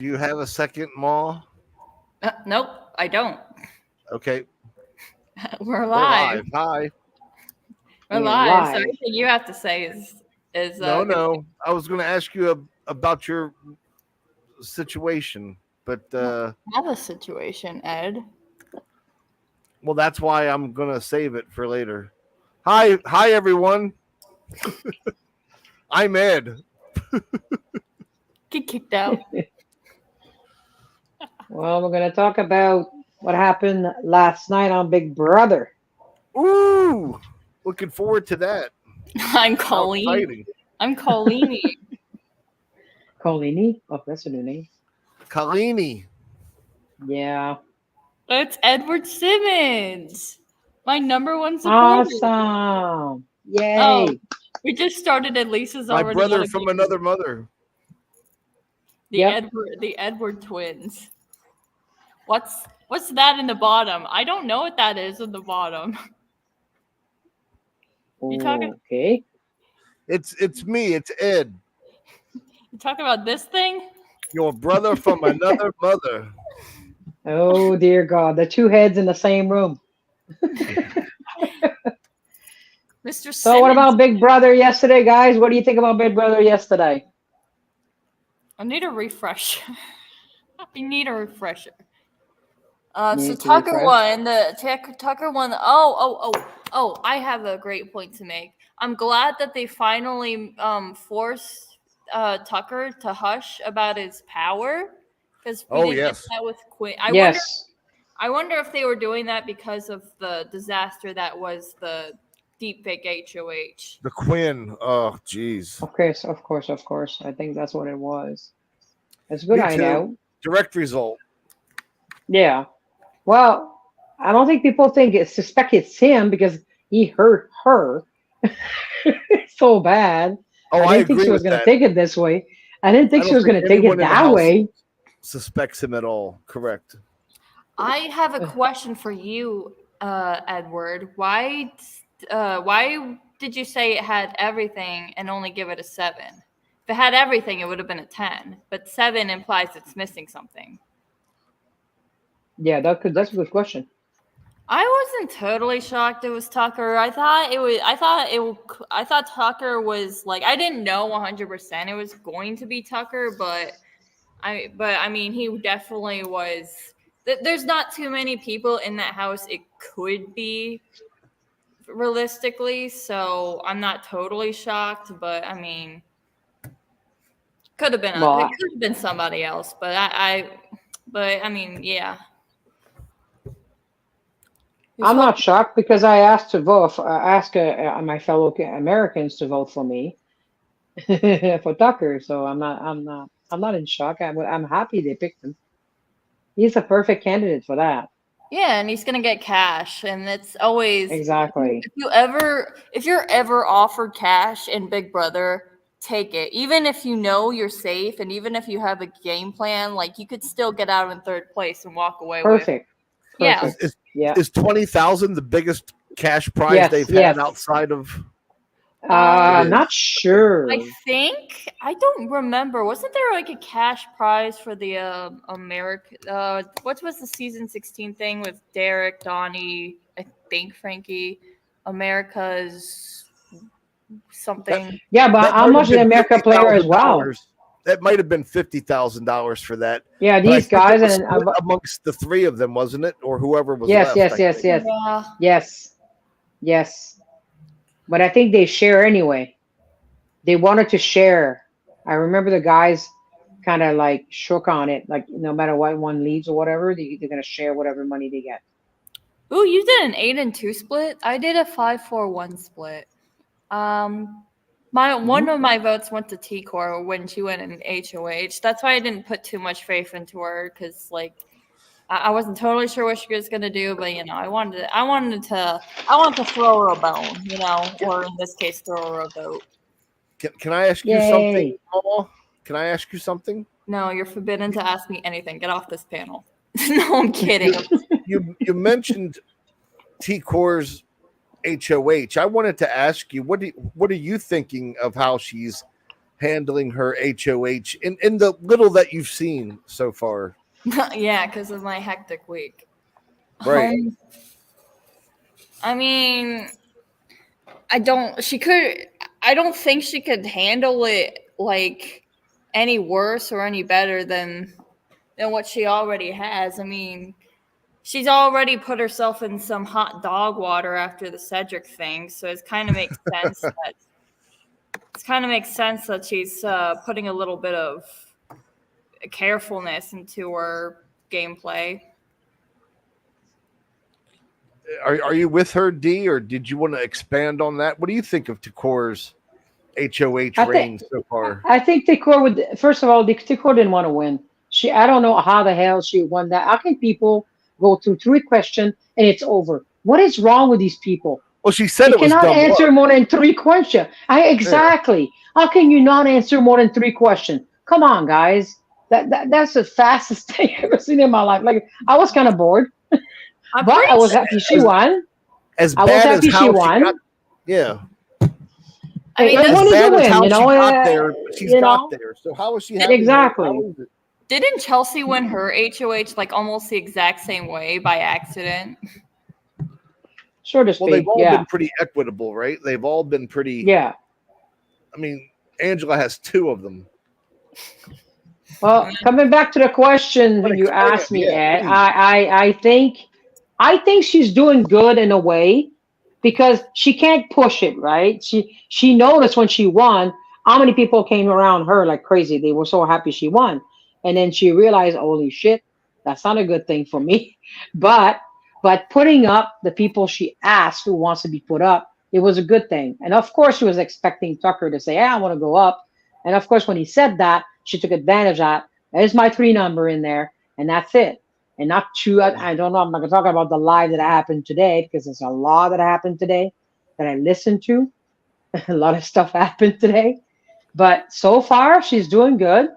Do you have a second, Ma? Nope, I don't. Okay, We're we're live. live. Hi. We're And live. So live. everything you have to say is No, good. no. I was going to ask you about your situation, but Have a situation, Ed. well, that's why I'm going to save it for later. Hi, everyone. I'm Ed. Get kicked out. Well, we're going to talk about what happened last night on Big Brother. Ooh, looking forward to that. I'm How Colleen. exciting. I'm Colleen. Colini. Oh, that's a new name. Kalini. Yeah. It's Edward Simmons, my number one supporter. Awesome. Oh, Yay. we just started. At Lisa's My already got brother a from game. another mother. Yep. The Edward twins. What's that in the bottom? I don't know what that is in the bottom. You talking Okay. It's me. It's Ed. you talking about this thing? Your brother from another mother. Oh, dear God. The two heads in the same room. Mr. So, what Simmons. about Big Brother yesterday, guys? What do you think about Big Brother yesterday? I need a refresh. I need a refresher. So Need to Tucker refresh. won. Tucker won. Oh! I have a great point to make. I'm glad that they finally forced Tucker to hush about his power because we Oh, didn't get yes. that with Quinn. Yes. I wonder if they were doing that because of the disaster that was the deepfake HOH. The Quinn. Oh, jeez. Of course, of course, of course. I think that's what it was. It's a good Me too. hideout. Direct result. Yeah. Well, I don't think people suspect it's him because he hurt her so bad. Oh, I I didn't think agree she was with going to that. take it this way. I didn't I think she don't was think going to take it anyone in the that house way. suspects him at all. Correct. I have a question for you, Edward. Why did you say it had everything and only give it a 7? If it had everything, it would have been a 10. But 7 implies it's missing something. Yeah, that's a good question. I wasn't totally shocked it was Tucker. I thought it was. I thought Tucker was like. I didn't know 100% it was going to be Tucker, but I mean, he definitely was. There's not too many people in that house. It could be realistically, so I'm not totally shocked. But I mean, it Well, could have been somebody else. But I mean, yeah. He's I'm one. not shocked because I asked to vote. I asked my fellow Americans to vote for me for Tucker. So I'm not in shock. I'm happy they picked him. He's a perfect candidate for that. Yeah, and he's gonna get cash, and it's always Exactly. if you're ever offered cash in Big Brother, take it. Even if you know you're safe, and even if you have a game plan, like you could still get out in third place and walk away with. Perfect. Yeah, Is Perfect. is, Yeah. is 20,000 the biggest cash prize Yes. they've had Yes. outside of? um, It Not is. I sure. think I don't remember. Wasn't there like a cash prize for the America? What was the season 16 thing with Derek, Donnie, I think Frankie, America's That something. Yeah, but that how might have much the been America fifty player as thousand well? dollars. That might have been $50,000 for that. Yeah, But I these think it guys was and split amongst the three of them, wasn't it, or whoever was yes, left? yes, I yes, think. yes, Yeah. yes, yes. But I think they share anyway. They wanted to share. I remember the guys kind of like shook on it, like no matter what one leaves or whatever, they're gonna share whatever money they get. Ooh, you did an 8 and 2 split. I did a 5-4-1 split. My Hmm. one of my votes went to T Core when she went in HOH. That's why I didn't put too much faith into her because like I wasn't totally sure what she was gonna do, but you know I wanted to throw her a bone, you know, or in this case throw her a vote. Can I ask you something, Yay! Paul? Can I ask you something? No, you're forbidden to ask me anything. Get off this panel. No, I'm kidding. You you mentioned T Core's HOH. I wanted to ask you what are you thinking of how she's handling her HOH in the little that you've seen so far? Yeah, because of my hectic week. Right. I mean, I don't. She could. I don't think she could handle it like any worse or any better than what she already has. I mean, she's already put herself in some hot dog water after the Cedric thing, so it kind of makes sense that she's putting a little bit of carefulness into her gameplay. Are you with her, D, or did you want to expand on that? What do you think of Takor's HOH I reign think so far? I think Tikor would first of all, Tikor didn't want to win. I don't know how the hell she won that. How can people go through 3 questions and it's over? What is wrong with these people? Well, she said You it was cannot dumb answer luck. more than 3 questions. Yeah. Exactly. How can you not answer more than 3 questions? Come on, guys. That's the fastest thing I've ever seen in my life. Like I was kind of bored, I'm but pretty I was sure. happy she As, won. as I was bad as happy she how she got, won. yeah, I mean, A as win is a bad as win, how she got uh, there, but she's you got know. there. So how is she Did, having her? How Exactly. is it? didn't Chelsea win her HOH like almost the exact same way by accident? So to Well, they've speak. all Yeah. been pretty equitable, right? They've all been pretty. Yeah. I mean, Angela has 2 of them. Well, coming back to the question But you explain it, asked me, yeah, Ed, please. I think she's doing good in a way because she can't push it, right? She noticed when she won how many people came around her like crazy. They were so happy she won, and then she realized, holy shit, that's not a good thing for me. But putting up the people she asked who wants to be put up, it was a good thing. And of course, she was expecting Tucker to say, "Yeah, I want to go up." And of course, when he said that, she took advantage of that. There's my 3 number in there, and that's it. And not two. I don't know. I'm not gonna talk about the live that happened today because there's a lot that happened today that I listened to. A lot of stuff happened today, but so far she's doing good.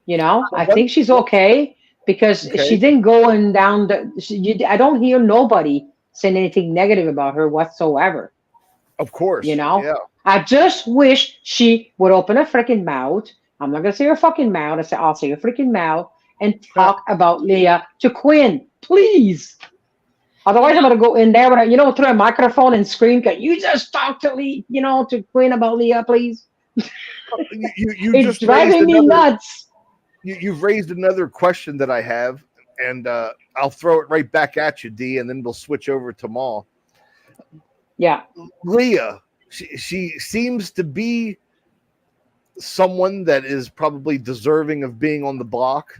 Well, I think she's okay because she okay, didn't go and down I don't hear nobody saying anything negative about her whatsoever. of You course, know, yeah. I just wish she would open her freaking mouth. I'm not gonna say her fucking mouth. I'll say her freaking mouth and talk about Leah to Quinn, please. You Otherwise, I'm know, gonna go in there with through a microphone and scream. Can you just talk to Lee, to Quinn about Leah, please? You It's just raised driving me another. nuts. You've raised another question that I have, and I'll throw it right back at you, D, and then we'll switch over to Maul. Yeah. Leah, she seems to be someone that is probably deserving of being on the block.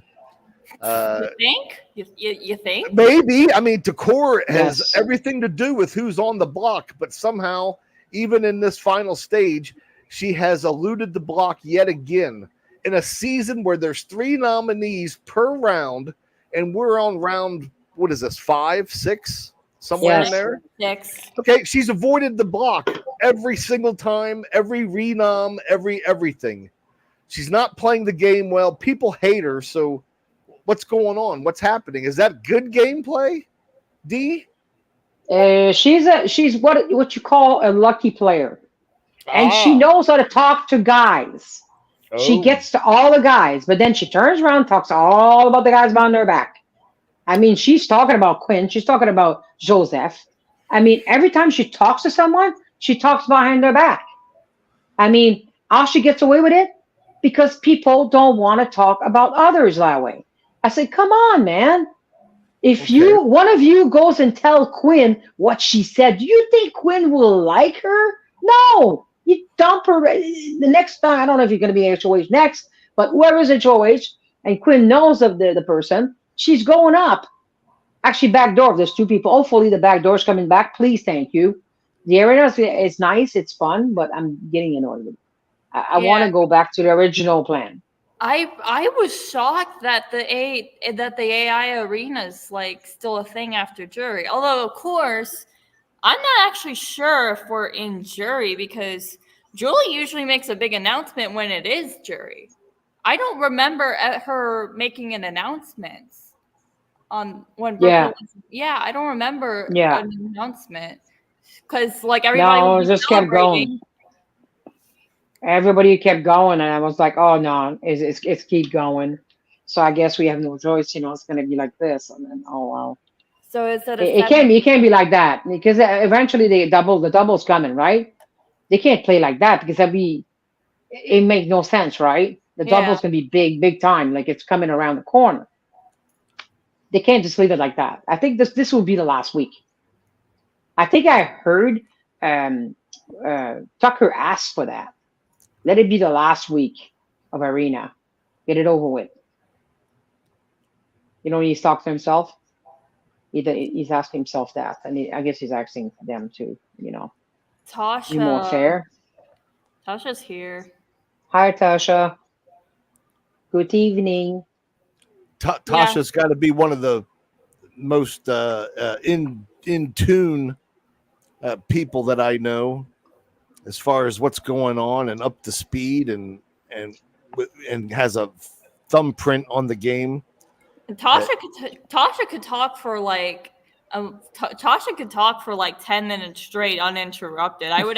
you think? You think? Maybe. I mean, Takor has Yes. everything to do with who's on the block, but somehow, even in this final stage, she has eluded the block yet again in a season where there's 3 nominees per round, and we're on round, what is this, 5, 6, somewhere in Yes. there? 6. Okay, she's avoided the block every single time, every renom, everything. She's not playing the game well. People hate her, so what's going on? What's happening? Is that good gameplay, D? She's what you call a lucky player, and she Ah, knows how to talk to guys. She oh, gets to all the guys, but then she turns around, and talks all about the guys behind their back. I mean, she's talking about Quinn. She's talking about Joseph. I mean, every time she talks to someone, she talks behind their back. I mean, how she gets away with it? Because people don't want to talk about others that way. I said, come on, man. If okay. one of you goes and tell Quinn what she said, do you think Quinn will like her? No. You dump her the next time. I don't know if you're going to be HOH next, but whoever's HOH and Quinn knows of the person, she's going up. Actually, back door. If there's 2 people, hopefully the back door's coming back. Please, thank you. The arena is nice, it's fun, but I'm getting annoyed with it. I want Yeah. to go back to the original plan. I was shocked that the AI arena is like still a thing after jury. Although of course, I'm not actually sure if we're in jury because Julie usually makes a big announcement when it is jury. I don't remember her making an announcement on when Brooklyn Yeah, was, yeah, I don't remember yeah. an announcement because like everybody would No, it be just kept going. celebrating. Everybody kept going, and I was like, "Oh no, it's keep going." So I guess we have no choice. It's going to be like this, and then oh wow, So is it a it seven? can't be like that because eventually the double's coming, right? They can't play like that because it makes no sense, right? The Yeah. double's going to be big time, like it's coming around the corner. They can't just leave it like that. I think this will be the last week. I think I heard um, Tucker asked for that. Let it be the last week of Arena. Get it over with. He's talked to himself. He's asking himself that, and I guess he's asking them to, be more Tasha. fair. Tasha's here. Hi, Tasha. Good evening. Yeah. Tasha's got to be one of the most in tune people that I know, as far as what's going on and up to speed and has a thumbprint on the game. And Tasha could talk for like Tasha could talk for like 10 minutes straight uninterrupted. I would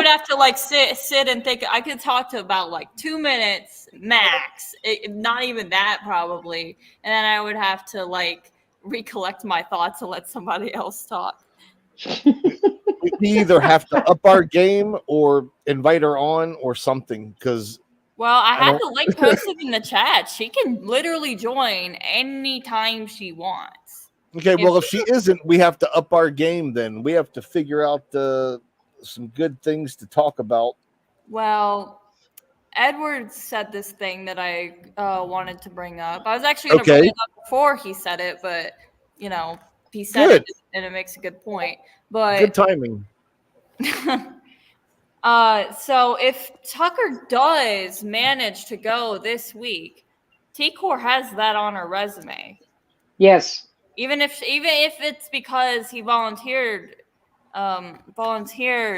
have to like sit and think. I could talk to about like 2 minutes max, not even that probably, and then I would have to like recollect my thoughts and let somebody else talk. We either have to up our game or invite her on or something, because Well, I had the link posted in the chat. She can literally join anytime she wants. okay, well, if she isn't, we have to up our game. Then we have to figure out some good things to talk about. Well, Edward said this thing that I wanted to bring up. I was actually going to bring it up before he said it, but he said it, and it makes a good point. But good timing. So if Tucker does manage to go this week, T-Core has that on her resume. Yes. Even if it's because he volunteered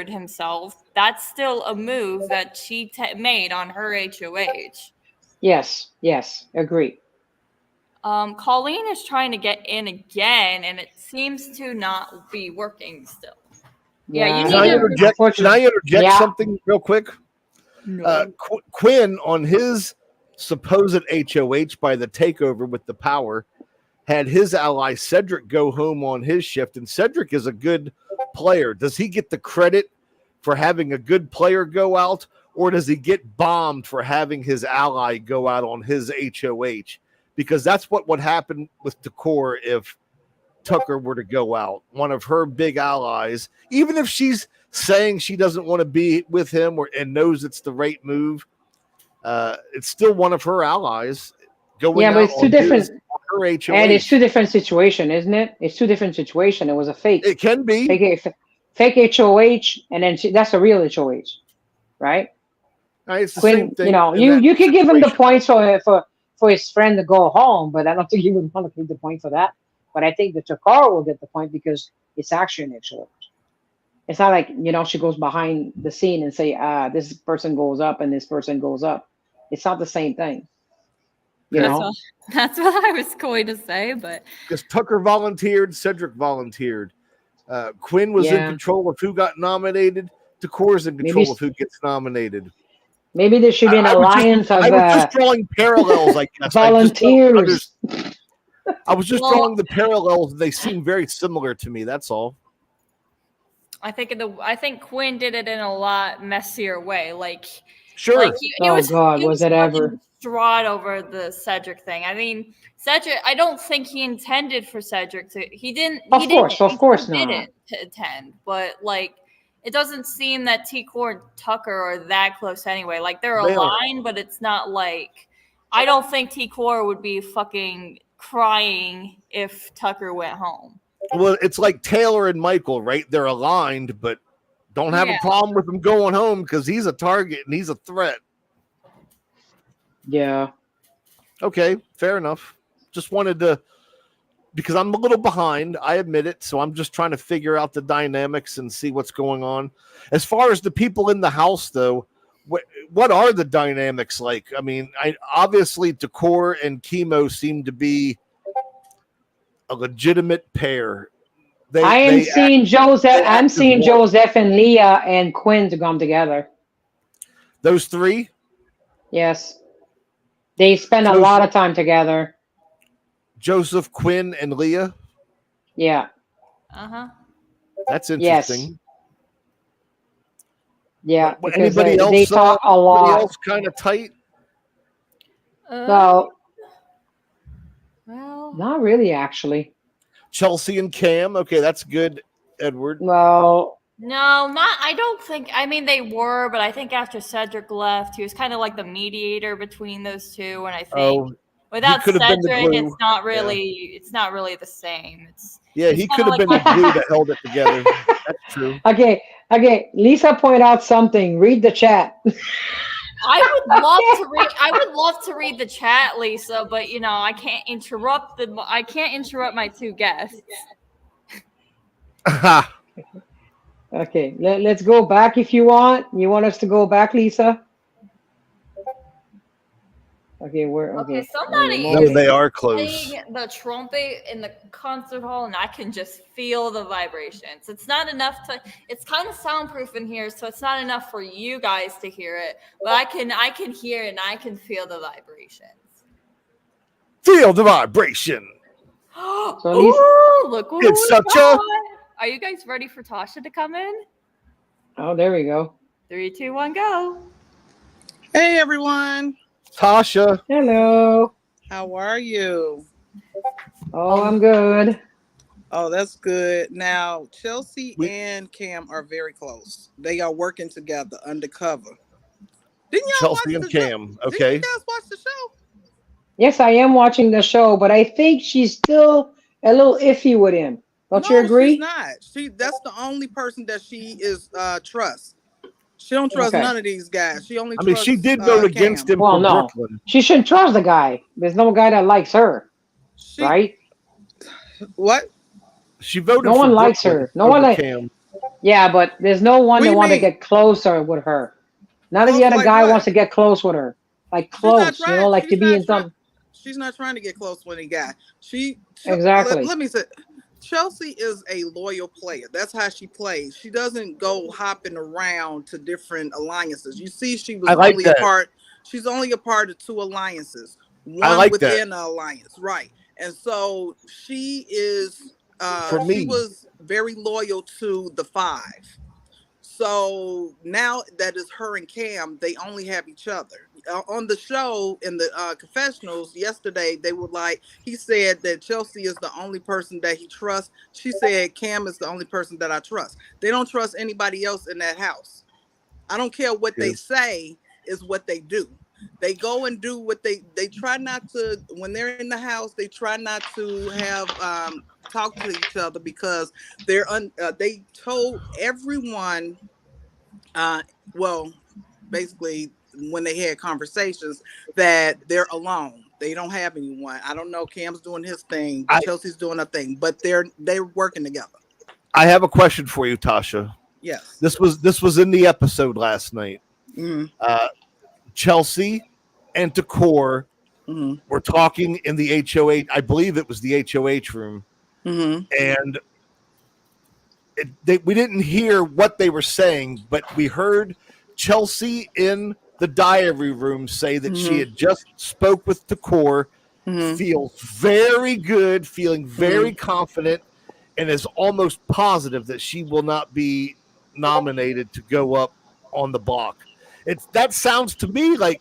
himself, that's still a move that she made on her HOH. Yes, agree. Colleen is trying to get in again, and it seems to not be working still. Yeah, you need Can I interject something real quick? No. Quinn, on his supposed HOH by the takeover with the power, had his ally Cedric go home on his shift, and Cedric is a good player. Does he get the credit for having a good player go out, or does he get bombed for having his ally go out on his HOH? Because that's what would happen with Decor if Tucker were to go out. One of her big allies, even if she's saying she doesn't want to be with him and knows it's the right move, it's still one of her allies going out. But it's two different. Her HOH. And it's two different situation, isn't it? It's two different situation. It was a fake. It can be fake HOH, and then that's a real HOH, right? It's the Quinn, same thing. You could give him the points for his friend to go home, but I don't think he would want to give the point for that. But I think that Takara will get the point because it's actually an HOH. It's not like, she goes behind the scene and say, this person goes up and this person goes up. It's not the same thing. That's what I was going to say, but because Tucker volunteered, Cedric volunteered. Quinn was in control of who got nominated. Decor's in control of who gets nominated. Maybe there should be an alliance of. I was just drawing parallels, I guess. Volunteers. I was just drawing the parallels. They seem very similar to me. That's all. I think Quinn did it in a lot messier way. Like, sure. Like was it ever distraught over the Cedric thing? I mean, Cedric. I don't think he intended for Cedric to. He didn't. Of course, not. Didn't attend, but like, it doesn't seem that T-Core and Tucker are that close anyway. Like, they're aligned, but it's not like. I don't think T-Core would be fucking crying if Tucker went home. Well, it's like Taylor and Michael, right? They're aligned, but don't have a problem with him going home because he's a target and he's a threat. Yeah. Okay, fair enough. Just wanted to, because I'm a little behind, I admit it. So I'm just trying to figure out the dynamics and see what's going on. As far as the people in the house, though, what are the dynamics like? I mean, obviously Decor and Chemo seem to be a legitimate pair. I'm seeing Joseph and Leah and Quinn to come together. Those three? Yes. They spend a lot of time together. Joseph, Quinn, and Leah. Yeah. Uh-huh. That's Yes. interesting. Yeah. But Because anybody else? they talk a Anybody lot. else kind of tight? Well, Well, not really, actually. Chelsea and Cam. Okay, that's good, Edward. Well, no, not. I don't think. I mean, they were, but I think after Cedric left, he was kind of like the mediator between those two. And I think without could have been the Cedric, glue. it's not really. It's not really the same. It's He could kinda have been like the glue that held it together. That's true. okay. Lisa point out something. Read the chat. I would love to read. I would love to read the chat, Lisa, but I can't interrupt the. I can't interrupt my two guests. Okay, let's go back if you want. You want us to go back, Lisa? Okay, we're okay. Okay, somebody No, they are close. playing the trumpet in the concert hall, and I can just feel the vibrations. It's not enough to. It's kind of soundproof in here, so it's not enough for you guys to hear it. But I can hear it, and I can feel the vibrations. Feel the vibration. So Lisa, Ooh, look what It's we such got. Are you guys ready for Tasha to come in? oh, there we go. 3, 2, 1, go. Hey everyone, Tasha. Hello. how are you? Oh, I'm good. Oh, that's good. Now, Chelsea We- and Cam are very close. They are working together undercover. Didn't y'all Chelsea watch and the Cam. show? Okay. Didn't you guys watch the show? Yes, I am watching the show, but I think she's still a little iffy with him. Don't you No, agree? she's not. That's the only person that she is trusts. She don't trust Okay. none of these guys. She only I mean, trusts she did vote against Cam. him Well, for no. Brooklyn. She shouldn't trust the guy. There's no guy that likes her, She right? what? She voted No for one likes Brooklyn her. No over one like. Cam. Yeah, but there's no one What do that you want to mean? get closer with her. None of the Close other like guy what? wants to get close with her. Like She's not close, trying. like to be in some. She's not trying to get close with any guy. Exactly. Let me say, Chelsea is a loyal player. That's how she plays. She doesn't go hopping around to different alliances. You see, she was I like only that. a part. She's only a part of 2 alliances. I One like within the alliance, right? And so she is. For me. She was very loyal to the 5. So now that is her and Cam, they only have each other. On the show in the confessionals yesterday, he said that Chelsea is the only person that he trusts. She said Cam is the only person that I trust. They don't trust anybody else in that house. I don't care what they say, is what they do. They go and do what they try not to. When they're in the house, they try not to have talk to each other because they told everyone well, basically when they had conversations that they're alone. They don't have anyone. I don't know. Cam's doing his thing, Chelsea's doing her thing, but they're working together. I have a question for you, Tasha. Yes. This was in the episode last night. Mm-hmm. Chelsea and Takor Mm-hmm. were talking in the HOH. I believe it was the HOH room, Mm-hmm. and we didn't hear what they were saying, but we heard Chelsea in the diary room say that she had just spoke with Takor, feels very good, feeling very confident, and is almost positive that she will not be nominated to go up on the block. That sounds to me like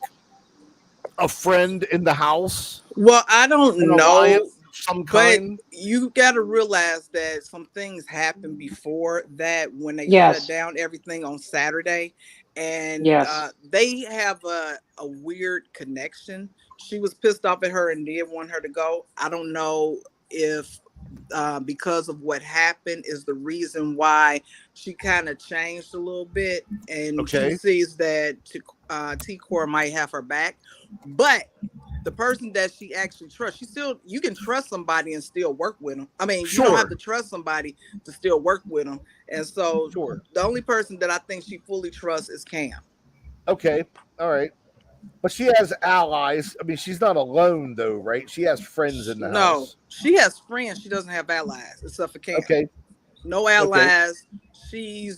a friend in the house. Well, I don't know. Some But kind. you got to realize that some things happened before that when they Yes. shut down everything on Saturday. And Yes. they have a weird connection. She was pissed off at her and did want her to go. I don't know if because of what happened is the reason why she kind of changed a little bit. And she sees that T-Core might have her back. But the person that she actually trusts, you can trust somebody and still work with them. I mean, you don't have to trust somebody to still work with them. And so the only person that I think she fully trusts is Cam. Okay. All right. But she has allies. I mean, she's not alone though, right? She has friends in the house. No, she has friends. She doesn't have allies except for Cam. Okay. No allies. She's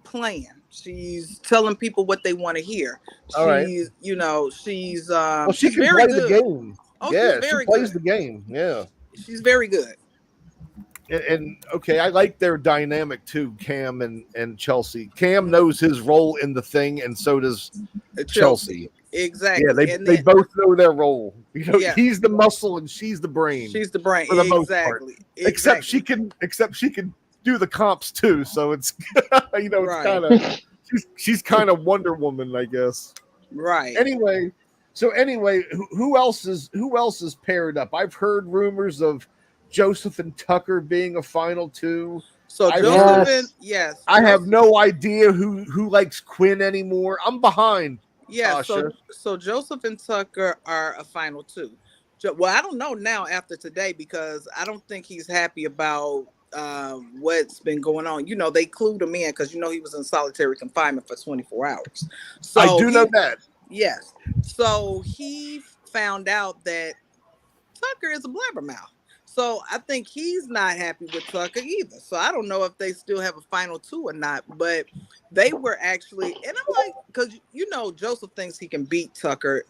playing. She's telling people what they want to hear. All right. She's, you know, she's Well, she she's can very play the good. game. Oh, Yeah, she's she very plays good. the game. Yeah. She's very good. And okay, I like their dynamic too, Cam and Chelsea. Cam knows his role in the thing, and so does Chelsea. Exactly. Yeah, they both know their role. You know, Yeah. he's the muscle and she's the brain. She's the brain. for the most part. Exactly. Except she can do the comps too. So it's you know, it's Right. kind of she's kind of Wonder Woman, I guess. Right. Anyway, who else is paired up? I've heard rumors of Joseph and Tucker being a final two. So I- Joseph and yes. I have no idea who likes Quinn anymore. I'm behind. Yeah, Tasha. so Joseph and Tucker are a final two. Well, I don't know now after today because I don't think he's happy about what's been going on. You know, they clued him in because you know he was in solitary confinement for 24 hours. So I do know that. Yes. So he found out that Tucker is a blabbermouth. So I think he's not happy with Tucker either. So I don't know if they still have a final two or not, but they were actually, and I'm like, because you know, Joseph thinks he can beat Tucker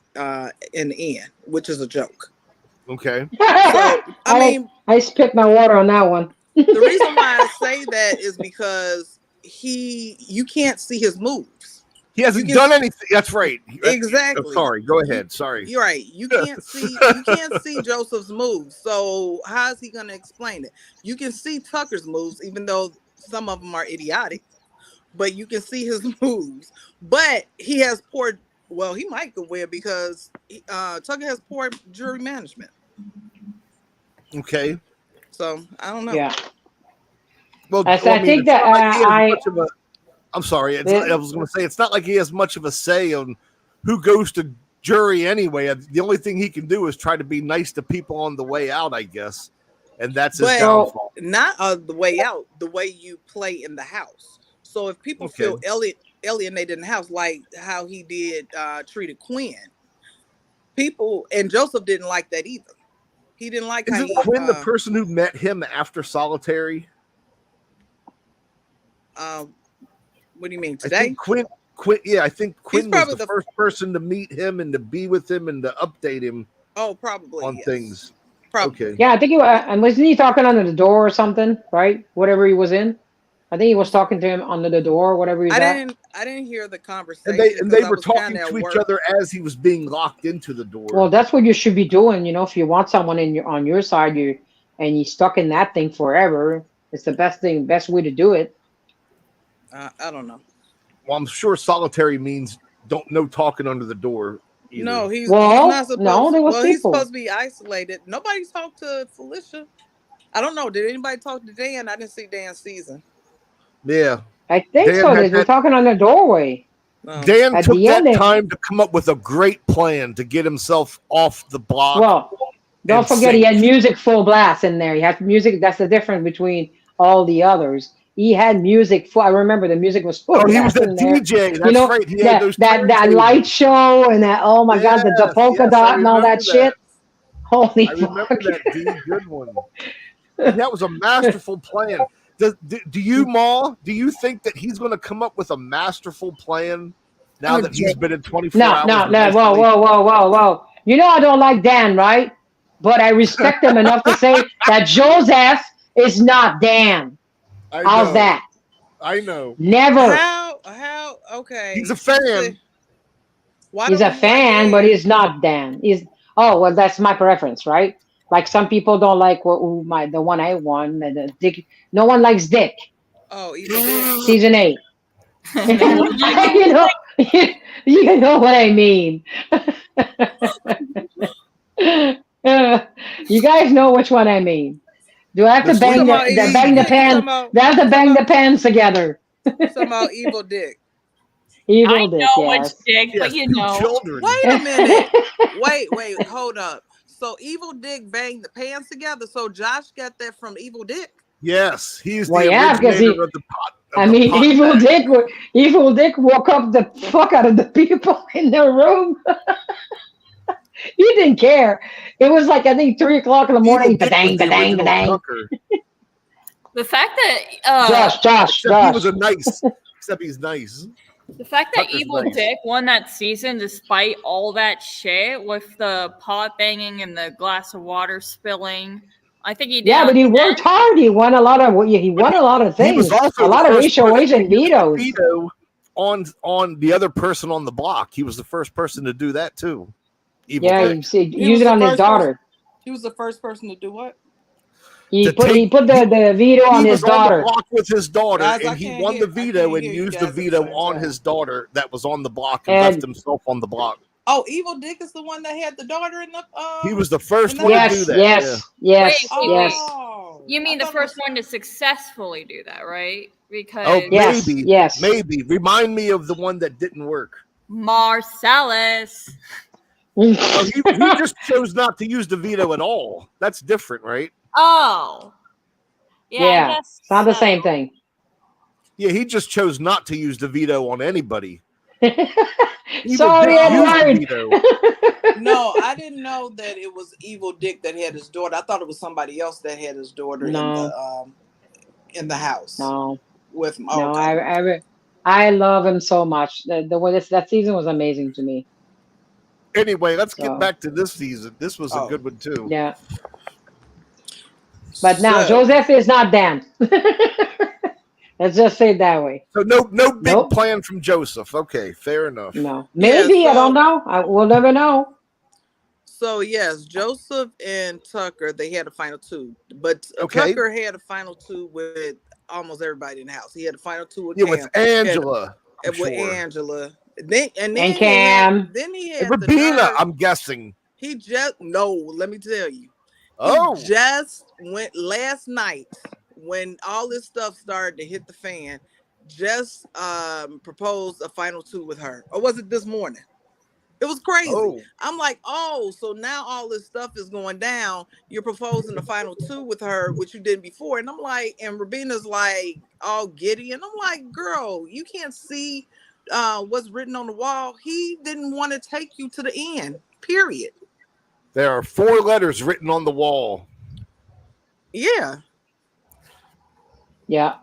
in the end, which is a joke. Okay. So I mean, I spit my water on that one. the reason why I say that is because you can't see his moves. He hasn't done anything. That's right. Exactly. Oh, sorry. Go ahead. Sorry. You're right. You can't see Joseph's moves. So how is he going to explain it? You can see Tucker's moves, even though some of them are idiotic. But you can see his moves. But he has poor. Well, he might go win because Tucker has poor jury management. Okay. So I don't know. Yeah. Well, I think that I'm sorry. I was going to say it's not like he has much of a say on who goes to jury anyway. The only thing he can do is try to be nice to people on the way out, I guess, and that's his downfall. Not the way out, the way you play in the house. So if people feel alienated in the house, like how he did treated Quinn, people and Joseph didn't like that either. He didn't like how Isn't Quinn the person who met him after solitary? What do you mean today? I think Quinn. Yeah, I think Quinn was the first person to meet him and to be with him and to update him. Oh, probably on things. Probably. Okay. Yeah, I think he and wasn't he talking under the door or something, right? Whatever he was in. I think he was talking to him under the door, or whatever he was I didn't hear the conversation. And they were talking to each other as he was being locked into the door. Well, that's what you should be doing. You know, if you want someone on your side, and you're stuck in that thing forever, it's the best way to do it. I don't know. Well, I'm sure solitary means no talking under the door. Either. No, he's not supposed. No, there was people. He's supposed to be isolated. Nobody talked to Felicia. I don't know. Did anybody talk to Dan? I didn't see Dan's season. Yeah, I think Dan so. They're talking on the doorway. Dan took that time to come up with a great plan to get himself off the block. Well, don't forget he had music full blast in there. He had music. That's the difference between all the others. He had music full. I remember the music was full. Oh, he was a DJ. That's right. He had those that light show and that. Oh my God, the polka dot and all that shit. Holy fuck! I remember that, D. Good one. And that was a masterful plan. Do you, Ma? Do you think that he's going to come up with a masterful plan now that he's been in 24 hours? No. Whoa. You know I don't like Dan, right? But I respect him enough to say that Joseph is not Dan. How's that? I know. Never. How? Okay. He's a fan. He's a fan, but he's not Dan. Well, that's my preference, right? Like some people don't like the one I won, the Dick. No one likes Dick. Oh, Evil Dick. Season 8. you know what I mean. You guys know which one I mean. Do I have to bang the pan? Do I have to bang the pans together? Somehow Evil Dick. Evil Dick. I know which Dick, but you know. Children. Wait a minute. Wait, hold up. So Evil Dick banged the pans together. So Josh got that from Evil Dick? Yes, he's the originator of the pot. Evil Dick woke up the fuck out of the people in their room. He didn't care. It was like, I think 3:00 in the morning. Ba-dang. The fact that Josh. He was a nice. except he's nice. The fact that Tucker's Evil nice. Dick won that season despite all that shit with the pot banging and the glass of water spilling. I think he did. Yeah, but he worked hard. He won a lot of He was things. also A lot the of first person HOAs to and use the vetoes. veto on the other person on the block. He was the first person to do that too. Evil Yeah, Dick. you see, He use was it the on his first daughter. He was the first person to do what? He To put take- the veto on He his was on the daughter. block with his daughter, Guys, I and he can't won hear- the I veto can't and hear you used the guys at the veto same on time. his daughter that was on the block and And- left himself on the block. Oh, Evil Dick is the one that had the daughter in the. He was the first in the one to house? do Yes, that. yes, yes, Wait, yes. Oh, You mean I the thought it first was- one to successfully do that, right? Because Oh, Yes, maybe, yes. maybe. Remind me of the one that didn't work. Marcellus. Oh, he just chose not to use the veto at all. That's different, right? Oh. Yeah, I Yeah, guess it's not the so. same thing. Yeah, he just chose not to use the veto on anybody. Evil Sorry, Dick used the Edward. veto. No, I didn't know that it was Evil Dick that had his daughter. I thought it was somebody else that had his daughter in the house No, with him. no, Okay. I love him so much. The way that season was amazing to me. Anyway, let's get So. back to this season. This was a Oh. good one too. Yeah, but now So- Joseph is not Dan. Let's just say it that way. So no big Nope. plan from Joseph. Okay, fair enough. No, maybe I so- don't know. We'll never know. So yes, Joseph and Tucker, they had a final two, but Okay. Tucker had a final two with almost everybody in the house. He had a final two with Yeah, Cam, with Angela. I'm and with sure. Angela. Then And he Cam. had, then he had And the Rabina, nerve- I'm guessing. He just no. Let me tell you. Oh, He just went last night when all this stuff started to hit the fan. Just proposed a final two with her, or was it this morning? It was crazy. Oh. I'm like, oh, so now all this stuff is going down. You're proposing the final two with her, which you did before. And I'm like, and Rabina's like all giddy. And I'm like, girl, you can't see what's written on the wall. He didn't want to take you to the end, period. There are 4 letters written on the wall. Yeah. Yeah.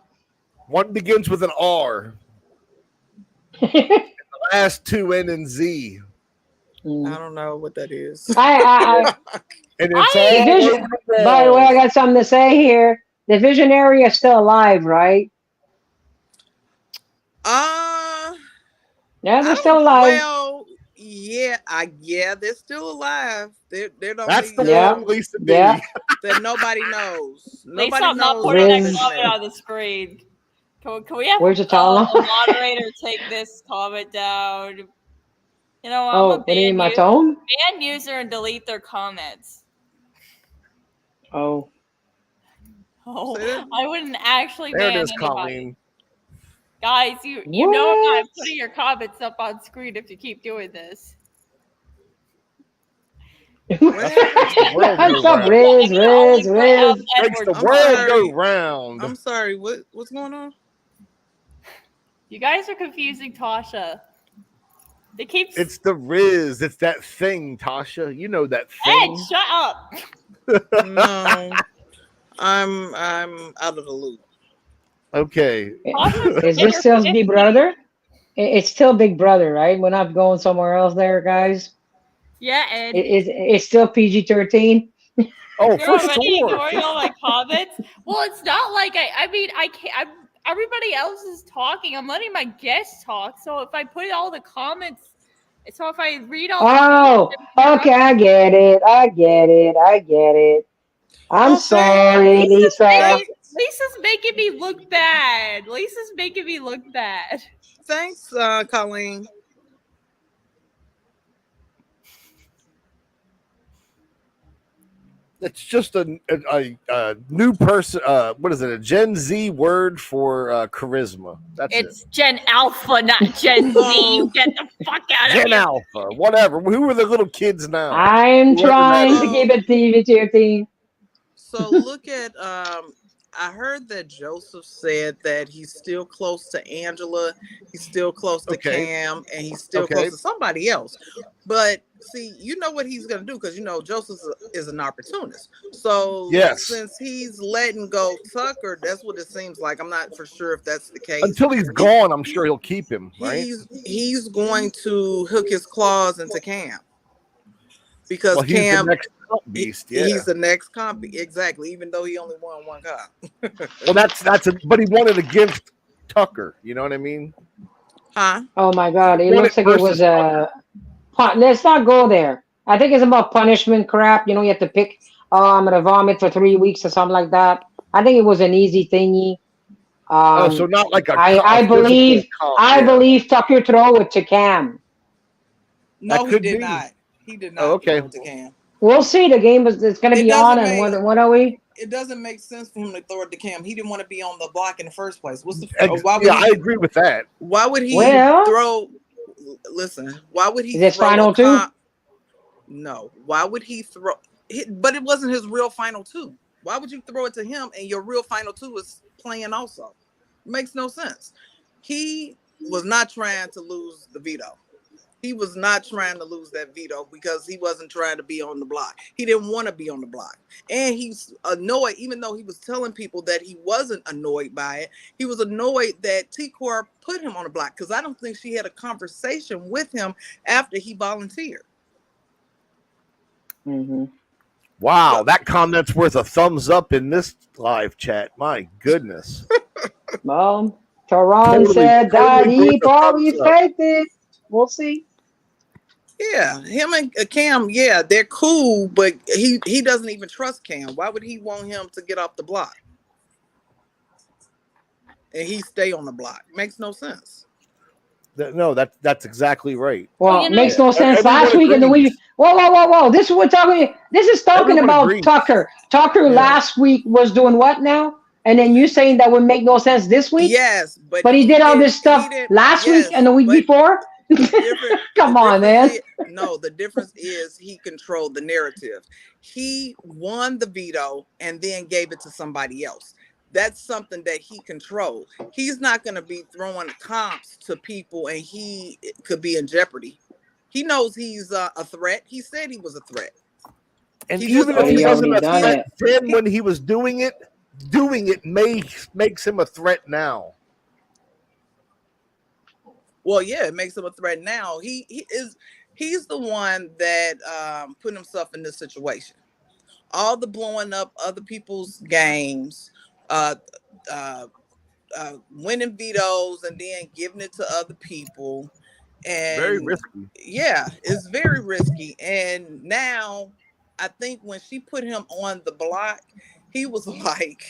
One begins with an R. The last 2 end in Z. I don't know what that is. I And it's I- all Vision- over the by the way, wall. I got something to say here. The Visionary is still alive, right? Yeah, they're still alive. Well, yeah, they're still alive. They're the That's the only, Yeah. one Lisa B. Yeah. that nobody knows. Please Nobody stop not knows. putting that Riz. comment on the screen. Can we have Where's the towel? a moderator take this comment down? You know, I'm Oh, a what do you mean, my ban tone? user and delete their comments. Oh. Oh, Say that? I wouldn't actually There ban it is, anybody. Colleen. Guys, you know I'm not What? putting your comments up on screen if you keep doing this. That's the world What's go up, round. Riz, I can only Riz, put up Riz? Makes the Edward's I'm world sorry. go round. I'm sorry. What's going on? You guys are confusing Tasha. They keep. It's the Riz. It's that thing, Tasha. You know that Ed, thing. shut up. No, I'm out of the loop. Okay. Is this still Big Brother? It's still Big Brother, right? We're not going somewhere else there, guys. Yeah, Ed. It's still PG-13. Oh, You're for already sure. ignoring all my comments. Well, it's not like I mean, I can't. Everybody else is talking. I'm letting my guests talk. So if I put all the comments, so if I read all. Oh, the okay, I get it. I'm Okay. sorry, Lisa. Lisa's making me look bad. Lisa's making me look bad. Thanks, Colleen. It's just a new person. What is it? A Gen Z word for charisma. That's It's Gen Alpha, not Gen Z. You get the fuck out it. of Gen here. Alpha, whatever. Who are the little kids now? I'm Whoever trying that to is. keep it PG-13. So look at I heard that Joseph said that he's still close to Angela, he's still close to Okay. Cam, and he's still Okay. close to somebody else. But see, you know what he's gonna do, because you know Joseph is an opportunist. So Yes. since he's letting go Tucker, that's what it seems like. I'm not for sure if that's the case. Until he's gone, I'm sure he'll keep him, right? He's going to hook his claws into Cam. Because Well, he's Cam, the next comp beast. Yeah. he's the next comp, exactly. Even though he only won one comp. Well, but he won it against Tucker. You know what I mean? Huh? Oh my God! It Won looks it like it was versus a. Let's not go there. I think it's about punishment crap. You know, you have to pick. Oh, I'm gonna vomit for 3 weeks or something like that. I think it was an easy thingy. Oh, so not like a I physical believe comp, I yeah. believe Tucker throw it to Cam. No, he could did be. not. He did not Oh, okay. throw it to Cam. We'll see. The game is it's gonna It be on, doesn't and make- what are we? It doesn't make sense for him to throw it to Cam. He didn't want to be on the block in the first place. What's the? Why would Yeah, I he? agree with that. Why would he Well- throw? Listen, why would he Is this throw final a two? comp? No. Why would he throw? But it wasn't his real final two. Why would you throw it to him and your real final two is playing also? It makes no sense. He was not trying to lose the veto. He was not trying to lose that veto because he wasn't trying to be on the block. He didn't want to be on the block. And he's annoyed, even though he was telling people that he wasn't annoyed by it. He was annoyed that T-Core put him on the block because I don't think she had a conversation with him after he volunteered. Mm-hmm. Wow, that comment's worth a thumbs up in this live chat. My goodness. Well, Tehran said that he probably faked it. We'll see. Yeah, him and Cam, yeah, they're cool, but he doesn't even trust Cam. Why would he want him to get off the block? And he stay on the block. Makes no sense. No, that's exactly right. Well, you it know- makes no sense. Everyone Last week and the agrees. week. Whoa! This is what talking. This is talking Everyone about agrees. Tucker. Tucker Yeah. last week was doing what now? And then you saying that would make no sense this week? Yes, But he did all this stuff last week and the week before. Come on, man. The difference is he controlled the narrative. He won the veto and then gave it to somebody else. That's something that he controlled. He's not going to be throwing comps to people and he could be in jeopardy. He knows he's a threat. He said he was a threat. And He even just if he already wasn't a done threat then when he was doing it makes him a threat now. Well, yeah, it makes him a threat now. He's the one that put himself in this situation. All the blowing up other people's games, winning vetoes, and then giving it to other people. And Very risky. Yeah, it's very risky. And now, I think when she put him on the block, he was like,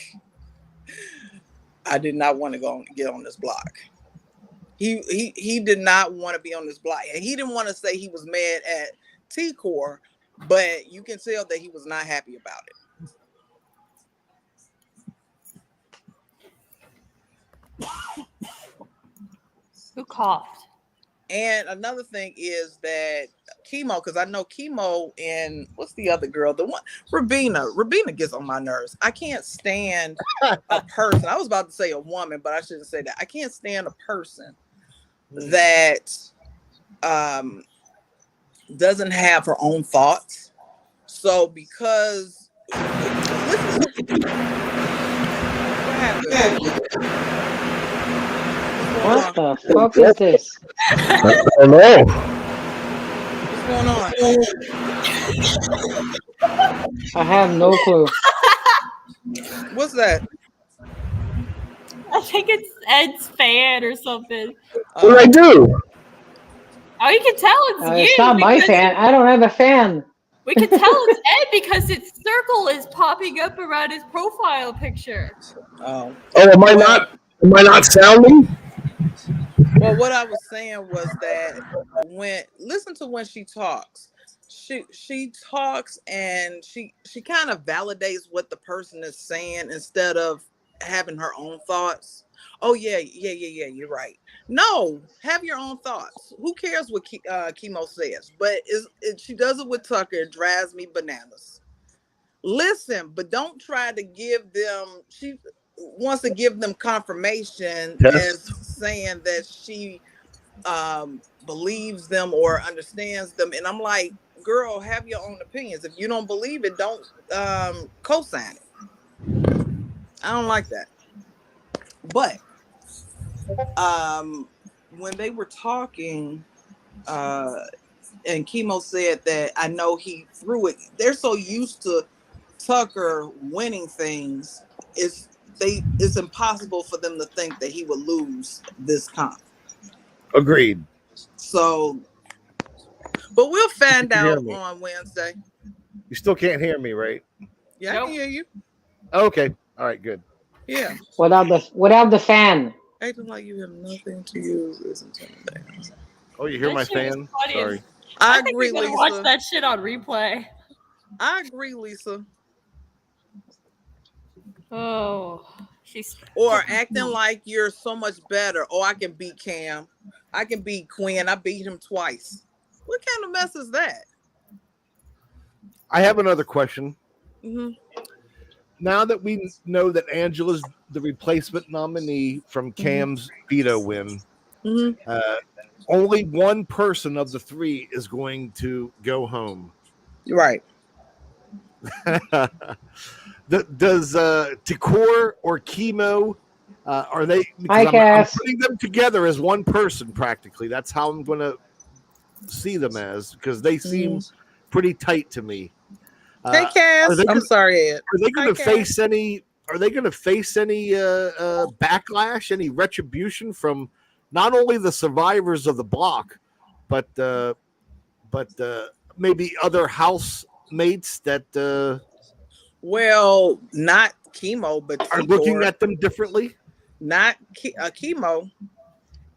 "I did not want to get on this block." He did not want to be on this block, and he didn't want to say he was mad at T-Core, but you can tell that he was not happy about it. Who coughed? And another thing is that Chemo, because I know Chemo and what's the other girl? The one, Rabina. Rabina gets on my nerves. I can't stand a person. I was about to say a woman, but I shouldn't say that. I can't stand a person that doesn't have her own thoughts. So because listen, what happened? What the fuck is this? I don't know. What's going on? I have no clue. What's that? I think it's Ed's fan or something. What did I do? Oh, you can tell it's you. It's not my because fan. I don't have a fan. We can tell it's Ed because its circle is popping up around his profile picture. Oh, am I not sounding? Well, what I was saying was that listen to when she talks. She talks and she kind of validates what the person is saying instead of having her own thoughts. Oh yeah, you're right. No, have your own thoughts. Who cares what Chemo says? But she does it with Tucker. It drives me bananas. Listen, but don't try to give them. She wants to give them confirmation Yes. as saying that she believes them or understands them, and I'm like, girl, have your own opinions. If you don't believe it, don't co-sign it. I don't like that. But when they were talking, and Chemo said that I know he threw it. They're so used to Tucker winning things, it's impossible for them to think that he would lose this comp. Agreed. So, but we'll find You can hear out me. on Wednesday. You still can't hear me, right? Yeah, I Nope. can hear you. Okay. All right. Good. Yeah. Without the fan. Acting like you have nothing to use is intimidating. Oh, you hear That my shit was fan? funny. Sorry. I think agree, we're gonna watch Lisa. that shit on replay. I agree, Lisa. Oh, she's Or acting like you're so much better. Oh, I can beat Cam. I can beat Quinn. I beat him twice. What kind of mess is that? I have another question. Mm-hmm. Now that we know that Angela's the replacement nominee from Cam's veto win, Mm-hmm. only one person of the three is going to go home. Right. Does Tikor or Chemo are they? Hi, I'm Cass. putting them together as one person practically. That's how I'm going to see them as, because they seem pretty tight to me. Hey, Cass. Are they I'm gonna, sorry, Ed. Are they going to Hi, face any? Are they going to face any backlash, any retribution from not only the survivors of the block, but maybe other housemates that Well, not Chemo, but are Tikor. looking at them differently? Not Chemo.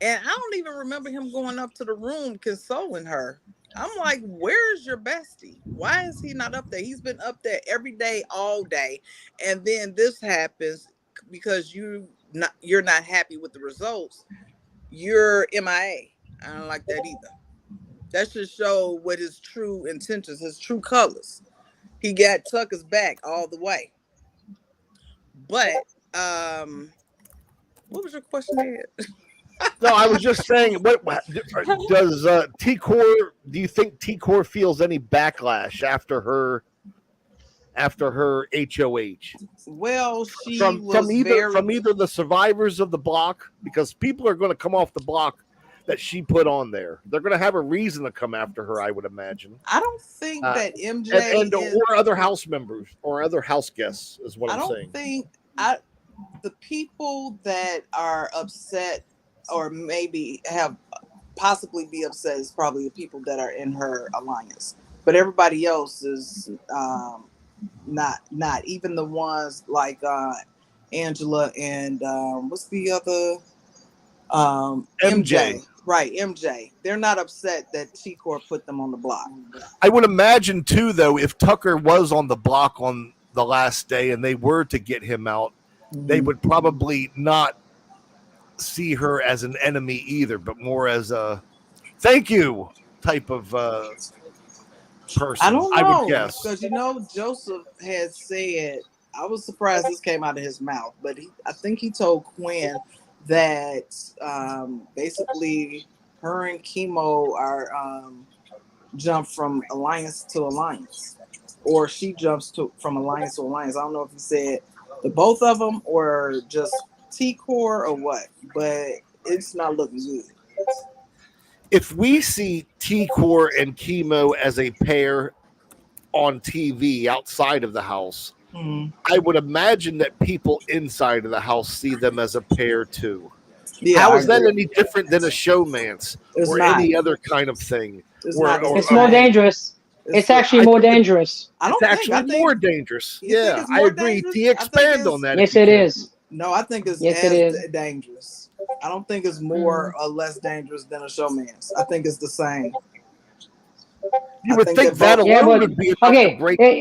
And I don't even remember him going up to the room consoling her. I'm like, where's your bestie? Why is he not up there? He's been up there every day, all day. And then this happens because you're not happy with the results. You're MIA. I don't like that either. That should show what his true intentions, his true colors. He got Tucker's back all the way. But what was your question, Ed? No, I was just saying. What does Tikor? Do you think Tikor feels any backlash after her HOH? Well, she from either the survivors of the block, because people are going to come off the block that she put on there. They're going to have a reason to come after her, I would imagine. I don't think that MJ or other house members or other house guests is what I'm saying. I don't think the people that are upset or maybe have possibly be upset is probably the people that are in her alliance, but everybody else is not even the ones like Angela and what's the other MJ. Right, MJ. They're not upset that Tikor put them on the block. I would imagine too, though, if Tucker was on the block on the last day and they were to get him out, they would probably not see her as an enemy either, but more as a thank you type of person. I don't know. I would guess, because Joseph had said, I was surprised this came out of his mouth, but I think he told Quinn that basically her and Chemo are jump from alliance to alliance, or she jumps from alliance to alliance. I don't know if he said the both of them or just Tikor or what, but it's not looking good. if we see Tikor and Chemo as a pair on TV outside of the house, I would imagine that people inside of the house see them as a pair too. Yeah, how is that any different than a showmance or not. any other kind of thing? It's more dangerous. It's actually more dangerous. It's actually more dangerous. Yeah, I agree. T, expand on that. Yes, it is. No, I think it's dangerous. I don't think it's more or less dangerous than a showmance. I think it's the same. You would think that alone would be okay.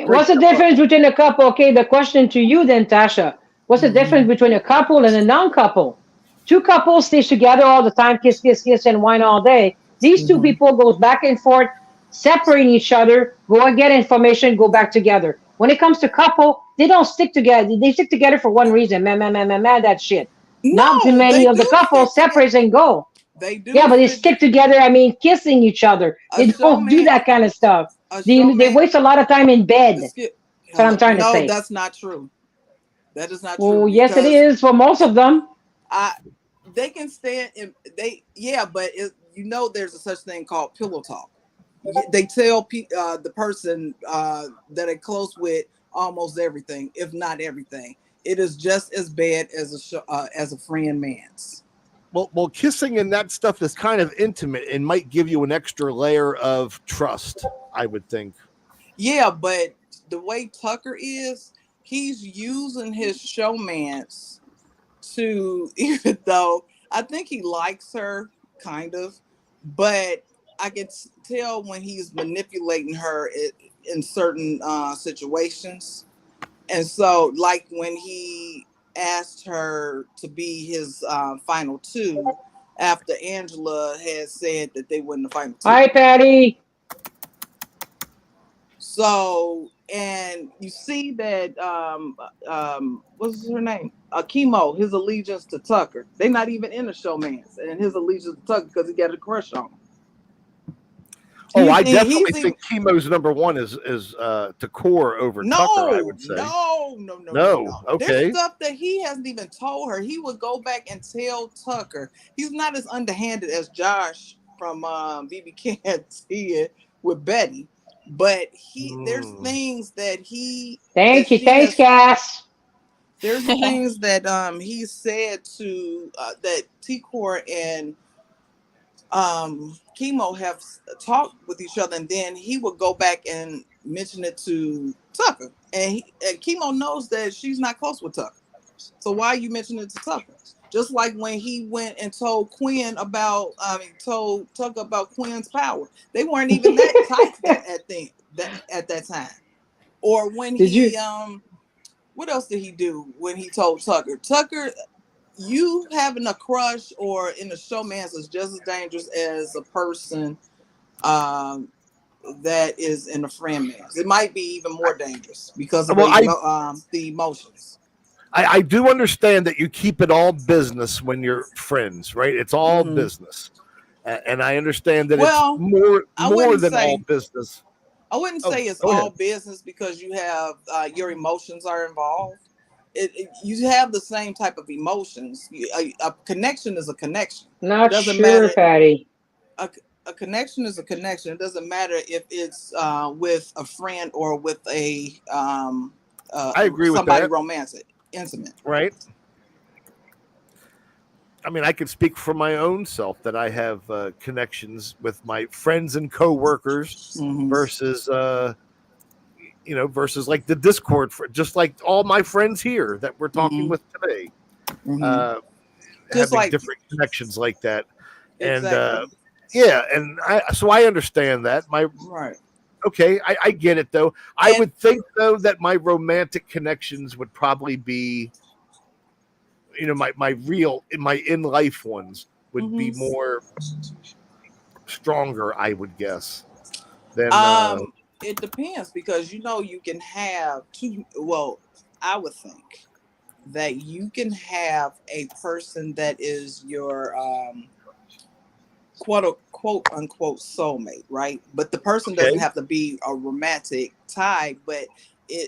What's the difference between a couple? Okay, the question to you then, Tasha. What's the difference between a couple and a non-couple? Two couples stay together all the time, kiss, kiss, kiss, and wine all day. These two people goes back and forth, separating each other, go and get information, go back together. When it comes to couple, they don't stick together. They stick together for one reason. Man, that shit. Not too No, many they of the do couples stick together. separates and go. They Yeah, do but they stick stick together. I mean, kissing each other. a They don't do showman. that kind of stuff. A They showman. waste a lot of time in bed. That's Excuse, what I'm hello. trying to No, say. that's not true. That is not true Well, yes, it because is for most of them. I they can stand and but there's a such thing called pillow talk. They tell the person that they're close with almost everything, if not everything. It is just as bad as a friend man's. Well, kissing and that stuff is kind of intimate and might give you an extra layer of trust, I would think. Yeah, but the way Tucker is, he's using his showmance to, even though I think he likes her, kind of, but I can tell when he's manipulating her in certain situations. And so, like when he asked her to be his final two after Angela had said that they were in the final two. Hi, Patty. So, and you see that what's her name? Chemo, his allegiance to Tucker. They're not even in the showmance, and his allegiance to Tucker because he got a crush on him. Oh, I definitely He's think Chemo's number one is Takor over Tucker, I would say. No. There's Okay. stuff that he hasn't even told her. He would go back and tell Tucker. He's not as underhanded as Josh from BB Can't See with Betty, but there's things that Thank you. she Thanks, has. Cass. There's things that he said to that T-Core and Chemo have talked with each other, and then he would go back and mention it to Tucker, and Chemo knows that she's not close with Tucker, so why are you mentioning it to Tucker? Just like when he went and told told Tucker about Quinn's power, they weren't even that tight at that time. Or when Did you? what else did he do when he told Tucker? Tucker, you having a crush or in a showmance is just as dangerous as a person that is in a friend man's. It might be even more dangerous because of the emotions. I do understand that you keep it all business when you're friends, right? It's all business. And I understand that it's more than all business. I wouldn't say it's all business because you have your emotions are involved. You have the same type of emotions. A connection is a connection. Not Doesn't sure, matter. Patty. A connection is a connection. It doesn't matter if it's with a friend or with I agree with somebody that. romantic, intimate. Right. I mean, I can speak for my own self that I have connections with my friends and coworkers versus versus like the Discord, just like all my friends here that we're talking with today, just having like different connections like that. Exactly. And I understand that. Okay, I get it though. I would think though that my romantic connections would probably be, my in life ones would be more stronger, I would guess. Than it depends because you can have two. Well, I would think that you can have a person that is your quote unquote soulmate, right? But the person doesn't have to be a romantic tie, but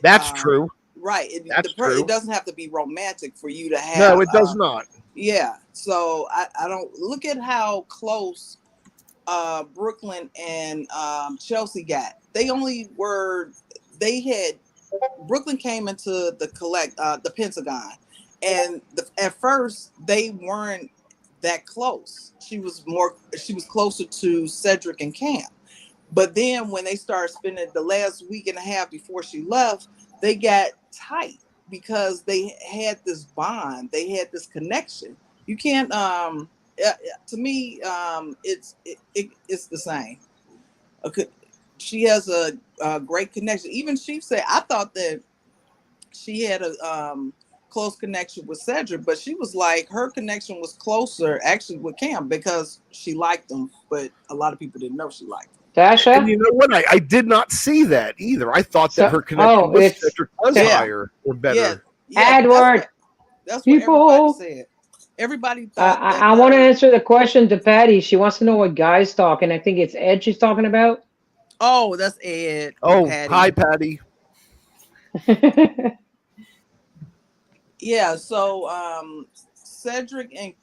that's true. Right. True. It doesn't have to be romantic for you to have. No, it does not. Yeah. So I don't look at how close Brooklyn and Chelsea got. Brooklyn came into the Pentagon, and at first they weren't that close. She was closer to Cedric and Cam. But then when they started spending the last week and a half before she left, they got tight because they had this bond. They had this connection. You can't to me it's the same. Okay. She has a great connection. Even she said, I thought that she had a close connection with Cedric, but she was like, her connection was closer actually with Cam because she liked him, but a lot of people didn't know she liked him. Tasha. And you know what? I did not see that either. I thought that her connection with it's Cedric was higher or better. Edward. That's what everybody said. Everybody thought that. I want to answer the question to Patty. She wants to know what guy's talking. I think it's Ed she's talking about. Oh, that's Ed. Oh, Patty. hi, Patty. Yeah. So Cedric and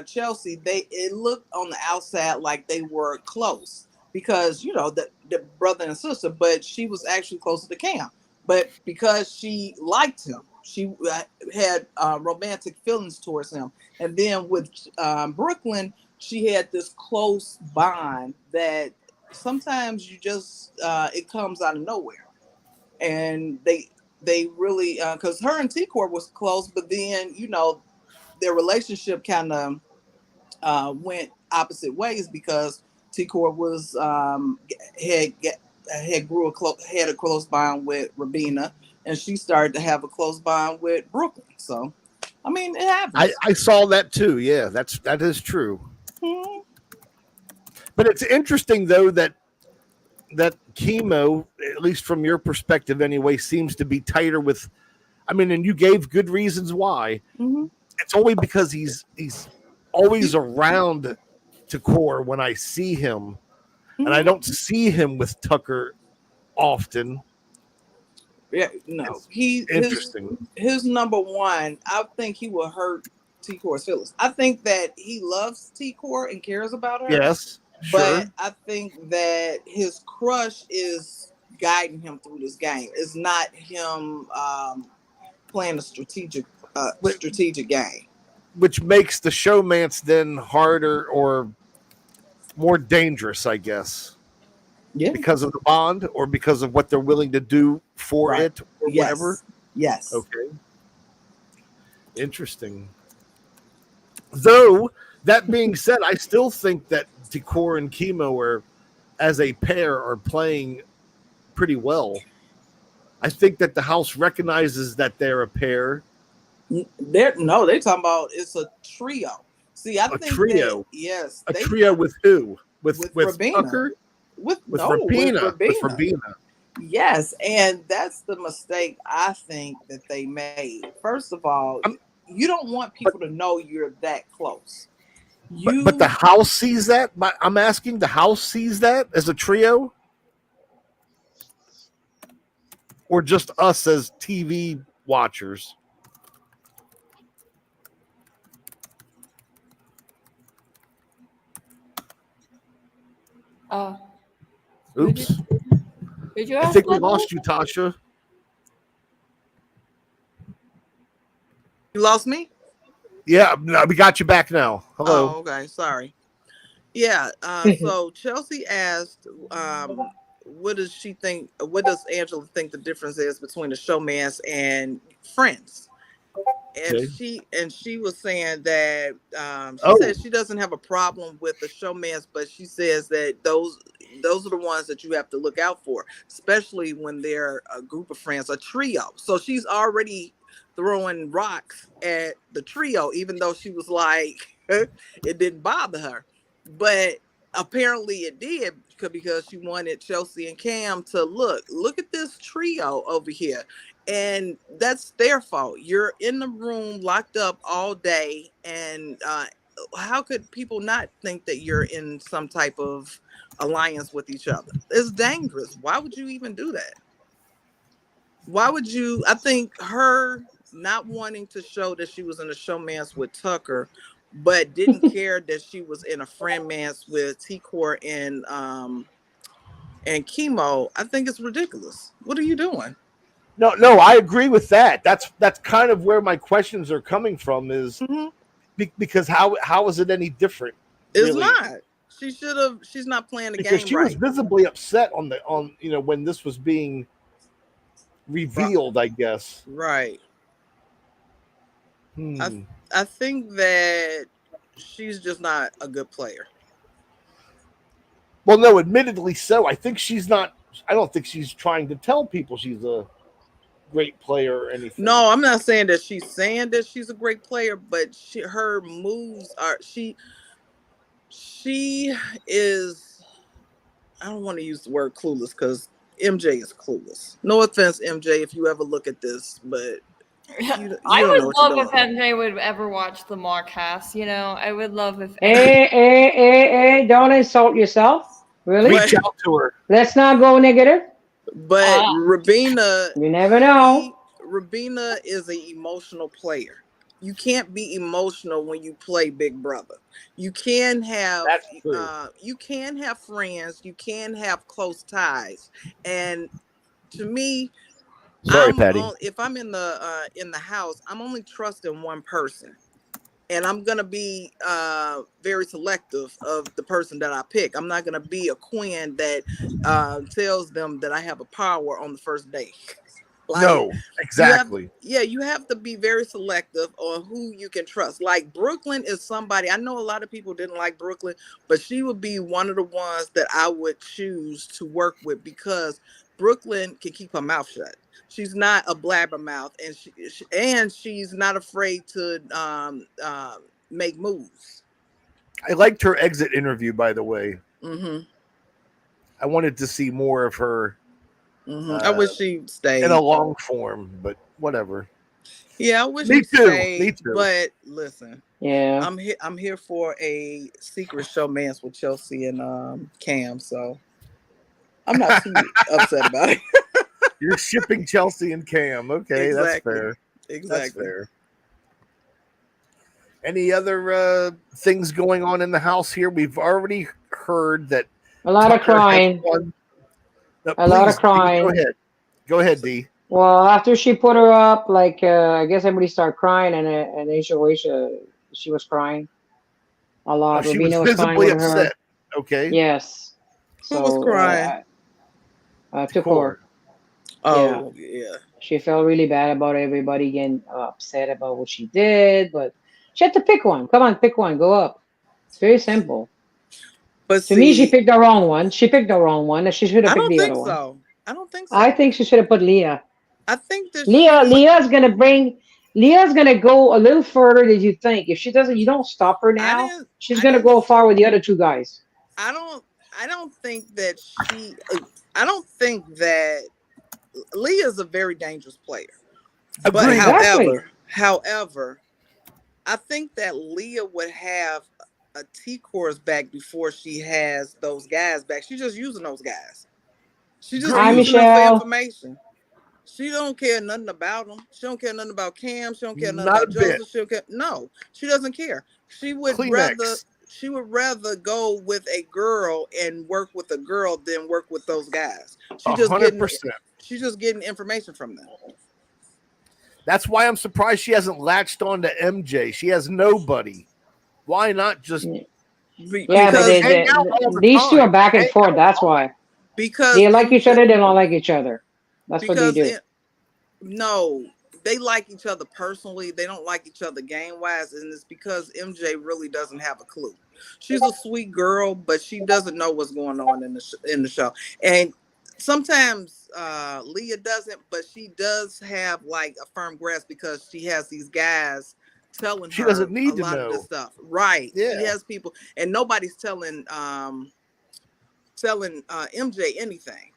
Chelsea, it looked on the outside like they were close because the brother and sister, but she was actually closer to Cam. But because she liked him, she had romantic feelings towards him. And then with Brooklyn, she had this close bond that sometimes you just it comes out of nowhere. And they really because her and T-Court was close, but then their relationship kind of went opposite ways because T-Court was had a close bond with Rabina, and she started to have a close bond with Brooklyn. So, I mean, it happens. I saw that too. Yeah, that is true. Mm-hmm. But it's interesting though that Chemo, at least from your perspective anyway, seems to be tighter with. I mean, and you gave good reasons why. Mm-hmm. It's only because he's always around Takor when I see him, and I don't see him with Tucker often. Yeah, no, interesting. His number one, I think he will hurt T-Court's feelings. I think that he loves T-Court and cares about her. Yes, but sure. I think that his crush is guiding him through this game. It's not him playing a strategic game, which makes the showmance then harder or more dangerous, I guess. Yeah, because of the bond or because of what they're willing to do for it or whatever. Yes. Okay. Interesting. Though that being said, I still think that Decor and Chemo are, as a pair, are playing pretty well. I think that the house recognizes that they're a pair. They're talking about it's a trio. See, I think trio. That, yes, a trio with who? With Tucker. With Rabina. With Rabina. Yes, and that's the mistake I think that they made. First of all, you don't want people to know you're that close. But the house sees that. I'm asking, the house sees that as a trio, or just us as TV watchers? Oops. Did you I think we lost you, Tasha. You lost me? Yeah, no, we got you back now. Hello. Oh, okay. Sorry. Yeah. So Chelsea asked, what does she think? What does Angela think the difference is between a showmance and friends? And she was saying that she said she doesn't have a problem with the showmance, but she says that those are the ones that you have to look out for, especially when they're a group of friends, a trio. So she's already throwing rocks at the trio, even though she was like it didn't bother her, but apparently it did because she wanted Chelsea and Cam to look at this trio over here. And that's their fault. You're in the room locked up all day, and how could people not think that you're in some type of alliance with each other? It's dangerous. Why would you even do that? Why would you? I think her not wanting to show that she was in a showmance with Tucker, but didn't care that she was in a friendmance with T-Court and Chemo. I think it's ridiculous. What are you doing? No, I agree with that. That's kind of where my questions are coming from. Is because how is it any different? It's really? Not. She should have. She's not playing the game because she was visibly upset on when this was being revealed. I guess. Right. I think that she's just not a good player. Well, no, admittedly so. I think she's not. I don't think she's trying to tell people she's a great player or anything. No, I'm not saying that she's a great player, but her moves are she is I don't want to use the word clueless because MJ is clueless. No offense, MJ, if you ever look at this, but you I don't know would what you're love if doing. MJ would ever watch the Marcast. You know, I would love if. Hey, don't insult yourself. Really? But Reach out to her. Let's not go negative. but Rabina, You never know. Rabina is an emotional player. You can't be emotional when you play Big Brother. You can have That's true. you can have friends, you can have close ties, and to me, Sorry, Patty. if I'm in the house, I'm only trusting one person, and I'm gonna be very selective of the person that I pick. I'm not gonna be a queen that tells them that I have a power on the first day. Like No, exactly. you have to be very selective on who you can trust. Like Brooklyn is somebody, I know a lot of people didn't like Brooklyn, but she would be one of the ones that I would choose to work with because Brooklyn can keep her mouth shut. She's not a blabbermouth, and she's not afraid to make moves. I liked her exit interview, by the way. Hmm. I wanted to see more of her I uh, wish she stayed. in a long form, but whatever. Yeah, I wish Me she too. Me stayed. too. But listen, Yeah. I'm here for a secret showmance with Chelsea and Cam, so I'm not too upset about it. You're shipping Chelsea and Cam. Okay, that's Exactly. fair. That's Exactly. fair. Any other things going on in the house here? We've already heard that A lot of Tucker has crying. won. No, A lot of please, D, go crying. ahead. Go ahead, D. Well, after she put her up, like I guess everybody started crying, and Aisha, she was crying a Oh, lot. she was Rabina was crying visibly with her. upset. Okay. Yes. Who was So crying? Tukor. Core. Yeah. Oh yeah. She felt really bad about everybody getting upset about what she did, but she had to pick one. Come on, pick one. Go up. It's very simple. But To me, she see, picked the wrong one. She picked the wrong one. She should have I picked don't the think other one. so. I don't think I so. think she should have put Leah. I think that Leah, she Leah's gonna go a little further than you think. If she doesn't, you don't stop her now. She's I gonna didn't go far with the other two guys. I don't I don't think that I don't think that Leah's a very dangerous player. But Agreed. Exactly. however, I think that Leah would have a T course back before she has those guys back. She's just using those guys. She's just Hi, Agreed. using them for Michelle. information. She don't care nothing about them. She don't care nothing about Cam. She don't care nothing Not a about bit. Joseph. She don't care. No, she doesn't care. She would rather Kleenex. go with a girl and work with a girl than work with those guys. 100%. She's just getting information from them. That's why I'm surprised she hasn't latched on to MJ. She has nobody. Why not just Yeah, but Because hang out all the these two are time? back and Hang forth. out. That's why because they like each MJ other. They don't like each other. That's what they because do. no, they like each other personally. They don't like each other game wise, and it's because MJ really doesn't have a clue. She's a sweet girl, but she doesn't know what's going on in the show. And sometimes Leah doesn't, but she does have like a firm grasp because she has these guys telling She her doesn't a need to lot of this know. stuff. Right? Yeah. She has people, and nobody's telling MJ anything.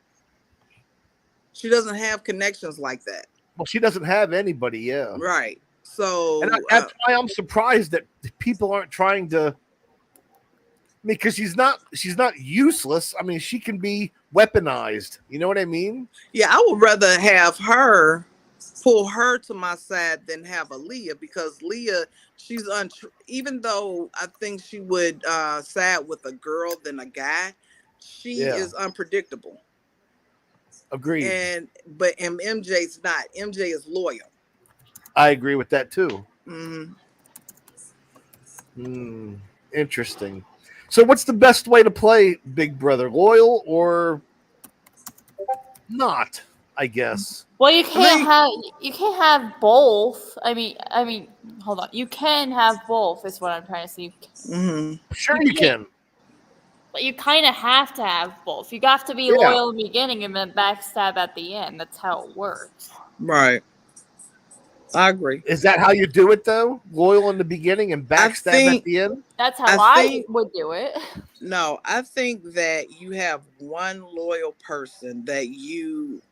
She doesn't have connections like that. Well, she doesn't have anybody. Yeah. Right. And So that's why I'm surprised that people aren't trying to. I mean, because she's not useless. I mean, she can be weaponized. You know what I mean? yeah, I would rather have her pull her to my side than have a Leah because Leah, she's even though I think she would side with a girl than a guy, she Yeah. is unpredictable. Agreed. And MJ's not. MJ is loyal. I agree with that too. Hmm. Interesting. So, what's the best way to play Big Brother? Loyal or not? I guess. Well, mean, you can't have both. I mean, hold on. You can have both. Is what I'm trying to say. hmm Sure, You you can't, can. but you kind of have to have both. You have to be Yeah. loyal in the beginning and then backstab at the end. That's how it works. right. I agree. Is that how you do it though? Loyal in the beginning and backstab at the end? That's how I I think- would do it. No, I think that you have one loyal person that you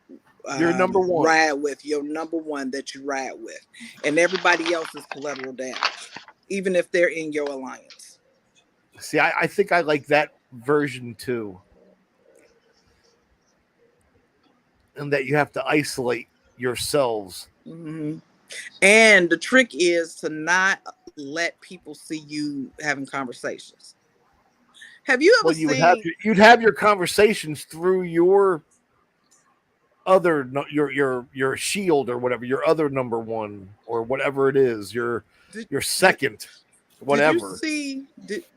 You're number one. ride with, your number one that you ride with, and everybody else is collateral damage, even if they're in your alliance. See, I think I like that version too. And that you have to isolate yourselves. Mm-hmm. And the trick is to not let people see you having conversations. Have you ever seen? You'd have your conversations through your other your shield or whatever, your other number one or whatever it is, your second, whatever. Did you see?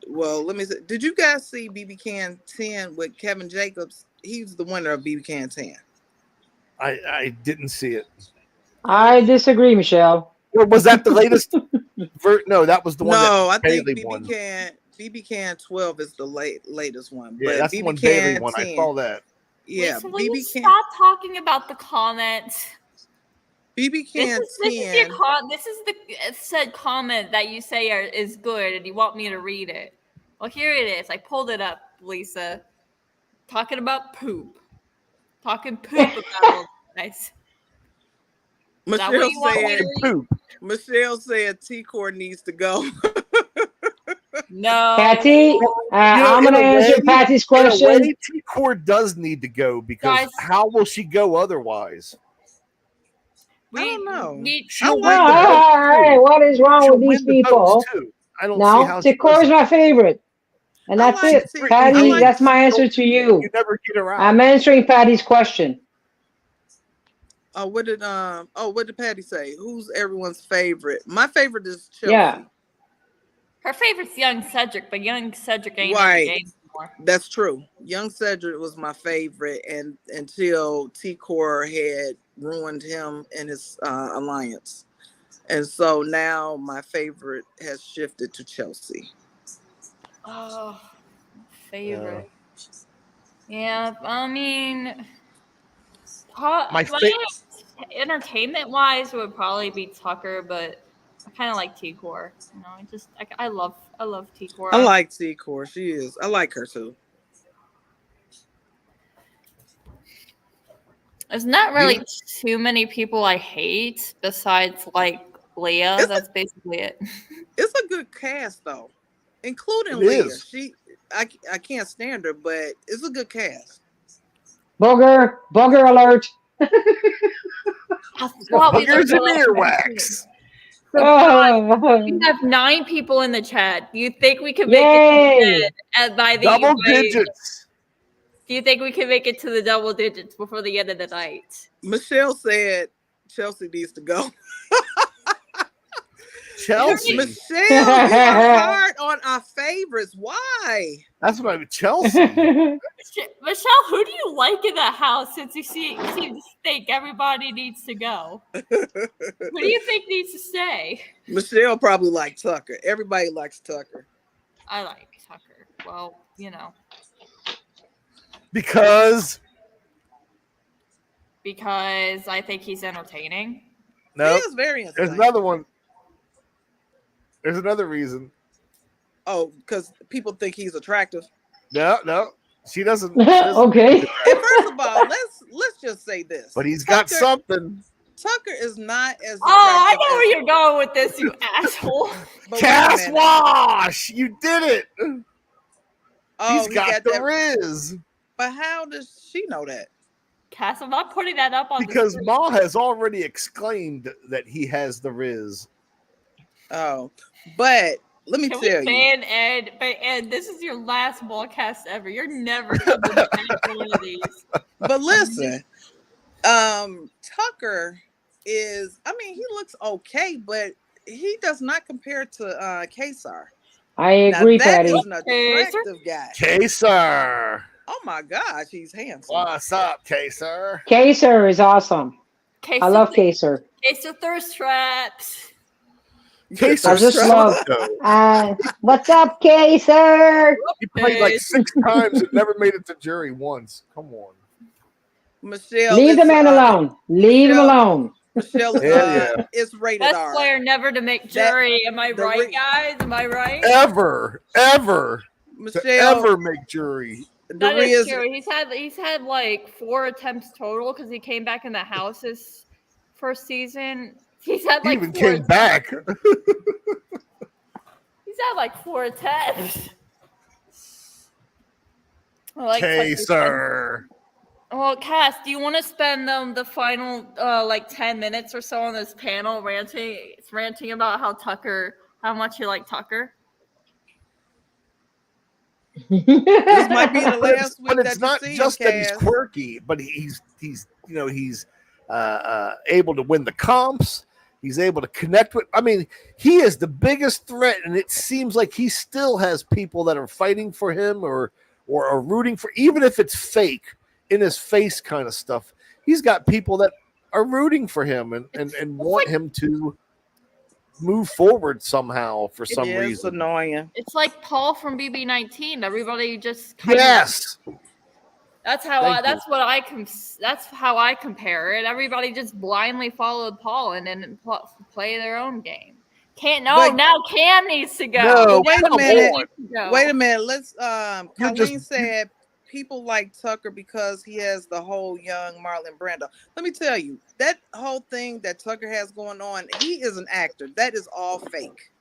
Let me say. Did you guys see BB Can 10 with Kevin Jacobs? He's the winner of BB Can 10. I didn't see it. I disagree, Michelle. Or was that the latest? No, that was the one. No, I think Bailey won. BB Can 12 is the latest one. Yeah, but that's BB the one Can Bailey won. 10, I saw that. Yeah, Lisa, will you BB Can. stop talking about the comments? BB Can 10. This is the said comment that you say is good, and you want me to read it. Well, here it is. I pulled it up, Lisa. Talking about poop. Talking poop about all guys. Michelle said T-Core needs to go. No. Patty, I'm going to answer Patty's question. T-Core does need to go because Guys, how will she go otherwise? I don't know. All right, what is wrong with these people? I don't see how T-Core is my favorite. And that's it. Patty, that's my answer to you. You never get around. I'm answering Patty's question. What did Patty say? Who's everyone's favorite? My favorite is Chelsea. Yeah. Her favorite's young Cedric, but young Cedric ain't right. in the game anymore. That's true. Young Cedric was my favorite, and until T-Core had ruined him and his alliance. And so now my favorite has shifted to Chelsea. Oh, favorite. Yeah, I mean, entertainment wise would probably be Tucker, but I kind of like T-Core. You know, I love T-Core. I like T-Core. She is. I like her too. There's not really too many people I hate besides like Leah. That's basically it. It's a good cast though, including Leah. Is. I can't stand her, but it's a good cast. Booger alert. Boogers and earwax. We have 9 people in the chat. Do you think we can make it by the double digits? Do you think we can make it to the double digits before the end of the night? Michelle said Chelsea needs to go. Chelsea. Michelle, you are hard on our favorites. Why? That's what I mean. Chelsea. Michelle, who do you like in that house since you seem to think everybody needs to go? Who do you think needs to stay? Michelle probably likes Tucker. Everybody likes Tucker. I like Tucker. Well, you know. Because I think he's entertaining. No, he is very entertaining. There's another one. There's another reason. Oh, because people think he's attractive. No, she doesn't. Okay. And first of all, let's just say this. But he's got something. Tucker is not as. I know where you're going with this, you asshole. Cass Wash, you did it. Oh, he's got the Riz. But how does she know that? Cass, I'm not putting that up on because the screen. Ma has already exclaimed that he has the Riz. Oh, but let me tell you. And this is your last ballcast ever. You're never coming back to one of these. But listen, Tucker is. I mean, he looks okay, but he does not compare to Kesar. I agree, Patty. That is an attractive guy. Kesar. Oh my gosh, he's handsome. What's up, Kesar? Kesar is awesome. I love Kesar. Kesar thirst traps. Kesar, I just love. What's up, Kesar? He played like 6 times and never made it to jury once. Come on, Michelle. Leave the man alone. Leave him alone. Michelle, Yeah. it's rated Best R. player never to make jury. Am I right, guys? Am I right? Ever to Michelle, ever make jury. That is Doria's, true. He's had like 4 attempts total because he came back in the house his first season. He's had He like even 4 came back. He's had like 4 attempts. I like Okay, Tucker's sir. Well, Cass, do you want to spend the final like 10 minutes or so on this panel ranting about how much you like Tucker? this might be the last week But that it's you not see just him, that he's Cass. quirky, but he's able to win the comps. He's able to connect with. I mean, he is the biggest threat, and it seems like he still has people that are fighting for him or are rooting for, even if it's fake, in his face kind of stuff. He's got people that are rooting for him and want him to move forward somehow for some It's reason. annoying. It's like Paul from BB19. Everybody just kind Yes. That's how that's how I compare it. Everybody just blindly followed Paul and then play their own game. Now Cam needs to go. No, Wait a come minute. on. Wait a minute. Let's You're Colleen said people like Tucker because he has the whole young Marlon Brando. Let me tell you, that whole thing that Tucker has going on, he is an actor. That is all fake.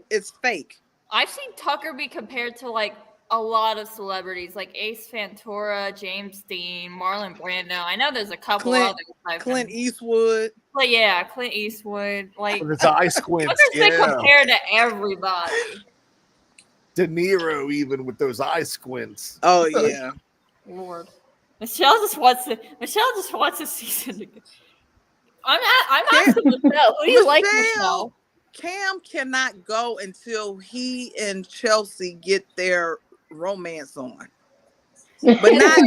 It's fake. I've seen Tucker be compared to like a lot of celebrities, like Ace Ventura, James Dean, Marlon Brando. I know there's a couple others. Clint Eastwood. But yeah, Clint Eastwood. Like With his eye squints. Tucker's been compared to everybody. De Niro, even with those eye squints. Oh yeah. Lord, Michelle just wants a season to go. I'm asking Michelle. Who do you like, Michelle? Cam cannot go until he and Chelsea get their romance on, but not.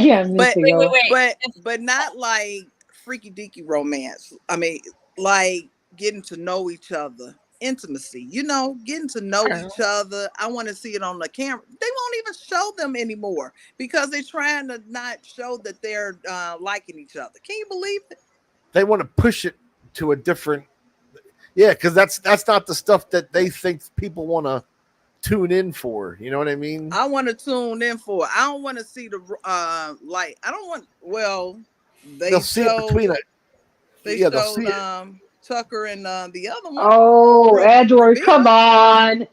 but not like freaky deaky romance. I mean, like getting to know each other, intimacy. Getting to know each other. I want to see it on the camera. They won't even show them anymore because they're trying to not show that they're liking each other. Can you believe it? They want to push it to a different. Yeah, because that's not the stuff that they think people want to tune in for. You know what I mean? I want to tune in for it. I don't want to see the like. I don't want. Well, they'll see it between it. They showed Tucker and the other one. Oh, Edward, come on!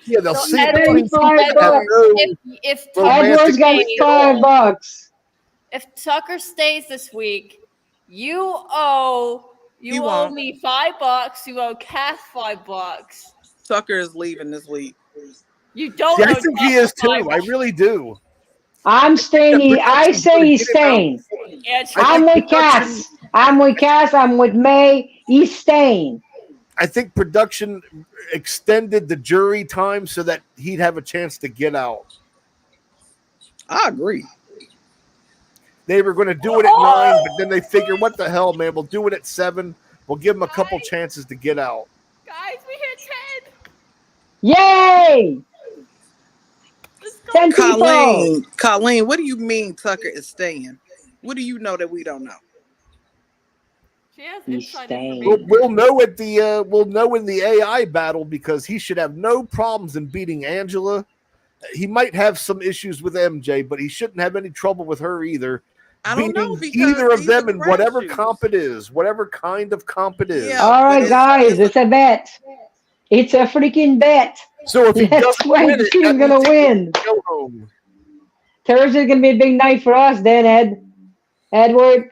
Yeah, they'll see it between if Edward's got $5. If Tucker stays this week, you owe me $5. You owe Cass $5. Tucker is leaving this week. You don't. I think he is too. I really do. I'm staying. I say he's staying. I'm with Cass. I'm with May. He's staying. I think production extended the jury time so that he'd have a chance to get out. I agree. They were going to do it at 9, but then they figure, what the hell, man? We'll do it at 7. We'll give him a couple chances to get out. Guys, we hit 10. Yay! 10 people. Colleen, what do you mean Tucker is staying? What do you know that we don't know? She has inside information. We'll know at the we'll know in the AI battle because he should have no problems in beating Angela. He might have some issues with MJ, but he shouldn't have any trouble with her either. I don't know because either of them in whatever comp it is, whatever kind of comp it is. Yeah, all right, guys, it's a bet. It's a freaking bet. So if he doesn't win it, he's gonna win. Go home. Thursday's gonna be a big night for us, then, Edward.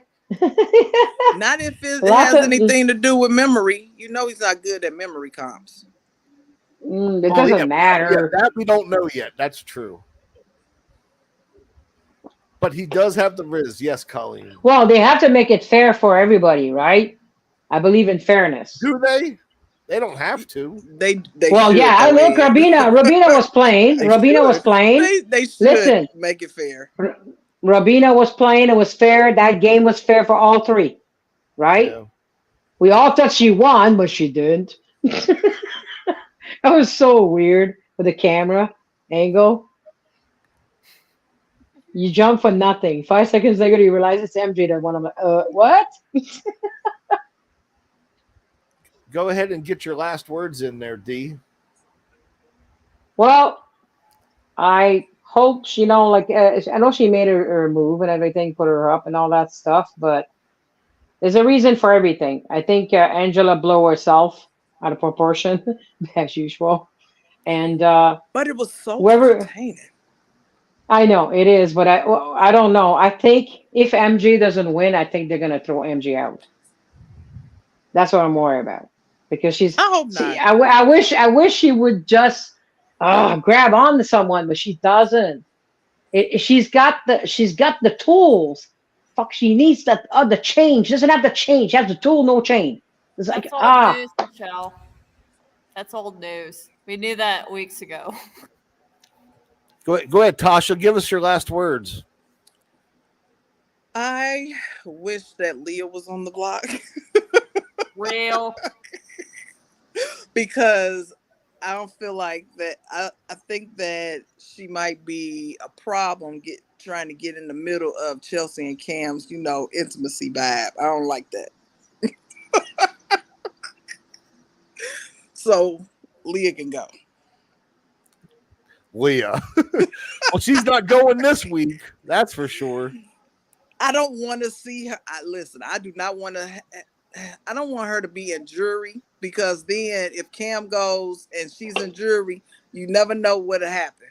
Not if it has anything to do with memory. You know he's not good at memory comps. It doesn't matter. Yeah, that we don't know yet. That's true. But he does have the Riz. Yes, Colleen. Well, they have to make it fair for everybody, right? I believe in fairness. Do they? They don't have to. They well, should, yeah. I look, Rabina was playing. They should Listen, make it fair. Rabina was playing. It was fair. That game was fair for all three, right? Yeah. We all thought she won, but she didn't. That was so weird with the camera angle. You jump for nothing. 5 seconds later, you realize it's MJ that won. I'm like, what? Go ahead and get your last words in there, D. Well, I hope she, like, I know she made her move and everything, put her up and all that stuff, but there's a reason for everything. I think Angela blew herself out of proportion, as usual. And But it was so whoever, entertaining. I know it is, but I don't know. I think if MG doesn't win, I think they're gonna throw MG out. That's what I'm worried about because I hope she. not. I wish she would just grab on to someone, but she doesn't. She's got the tools. Fuck, she needs the chain. She doesn't have the chain. She has the tool, no chain. It's like That's old news, Michelle. That's old news. We knew that weeks ago. Go ahead, Tasha. Give us your last words. I wish that Leah was on the block Real. because I don't feel like that. I think that she might be a problem trying to get in the middle of Chelsea and Cam's, intimacy vibe. I don't like that. So Leah can go. Leah. Well, she's not going this week. That's for sure. I don't want to see her. Listen, I do not want to. I don't want her to be in jury because then if Cam goes and she's in jury, you never know what'll happen.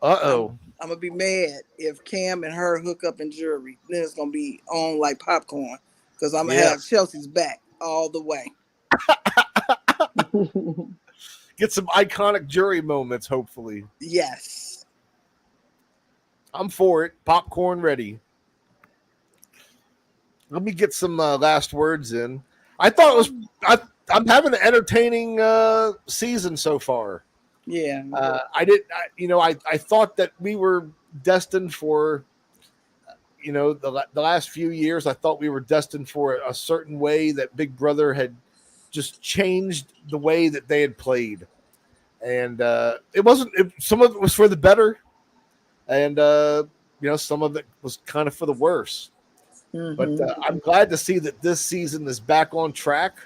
Uh-oh. I'm gonna be mad if Cam and her hook up in jury. Then it's gonna be on like popcorn because I'm gonna have Chelsea's back all the way. Get some iconic jury moments, hopefully. Yes. I'm for it. Popcorn ready. Let me get some last words in. I thought it was. I'm having an entertaining season so far. Yeah. I thought that we were destined for, the last few years. I thought we were destined for a certain way that Big Brother had just changed the way that they had played, and it wasn't. Some of it was for the better, and some of it was kind of for the worse. But I'm glad to see that this season is back on track.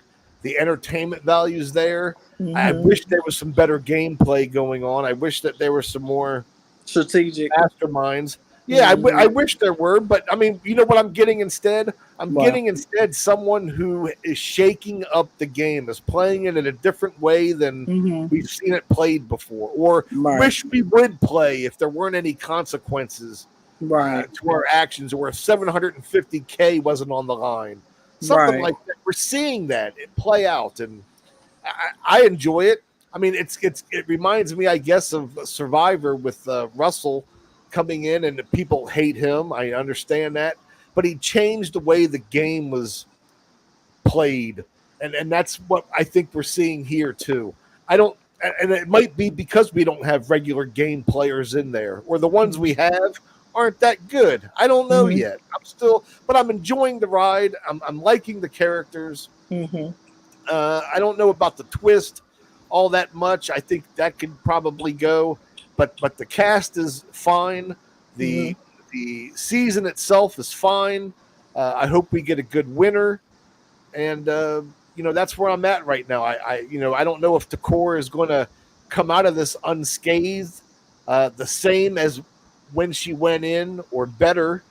The entertainment value's there. I wish there was some better gameplay going on. I wish that there were some more strategic masterminds. Yeah, I wish there were. But, I mean, you know what I'm getting instead? I'm getting instead someone who is shaking up the game, is playing it in a different way than we've seen it played before. Or wish we would play if there weren't any consequences to our actions, or if 750K wasn't on the line. Something like that. We're seeing that play out, and I enjoy it. I mean, it reminds me, I guess, of Survivor with Russell coming in, and people hate him. I understand that, but he changed the way the game was played, and that's what I think we're seeing here too. And it might be because we don't have regular game players in there, or the ones we have aren't that good. I don't know yet. But I'm enjoying the ride. I'm liking the characters. I don't know about the twist all that much. I think that could probably go, but the cast is fine. The season itself is fine. I hope we get a good winner, and that's where I'm at right now. I don't know if Takor is going to come out of this unscathed, the same as when she went in, or better,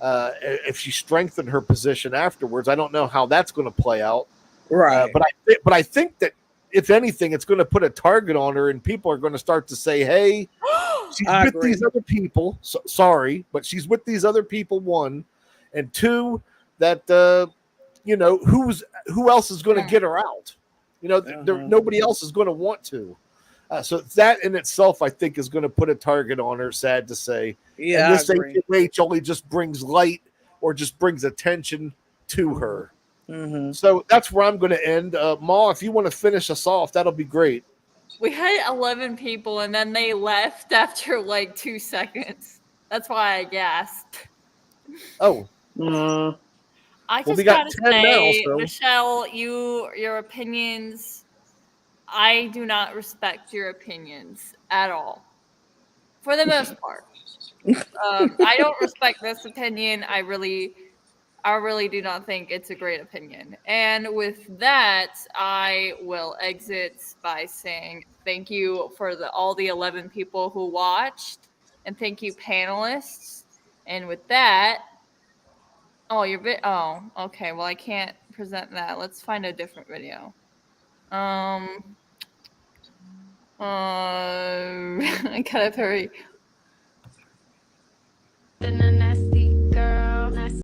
if she strengthened her position afterwards. I don't know how that's going to play out. Right. But I think that if anything, it's going to put a target on her, and people are going to start to say, "Hey, she's with these other people." Sorry, but she's with these other people. One, and two, that who else is going to get her out? Nobody else is going to want to. So that in itself, I think, is going to put a target on her, sad to say. Yeah, and this HOH only just brings light, or just brings attention to her. So that's where I'm going to end. Ma, if you want to finish us off, that'll be great. We had 11 people, and then they left after like 2 seconds. That's why I gasped. Oh. I just gotta say, now, so. Michelle, your opinions, I do not respect your opinions at all, for the most part. I don't respect this opinion. I really do not think it's a great opinion. And with that, I will exit by saying thank you for all the 11 people who watched, and thank you, panelists. And with that, oh, oh, okay. Well, I can't present that. Let's find a different video. I gotta hurry.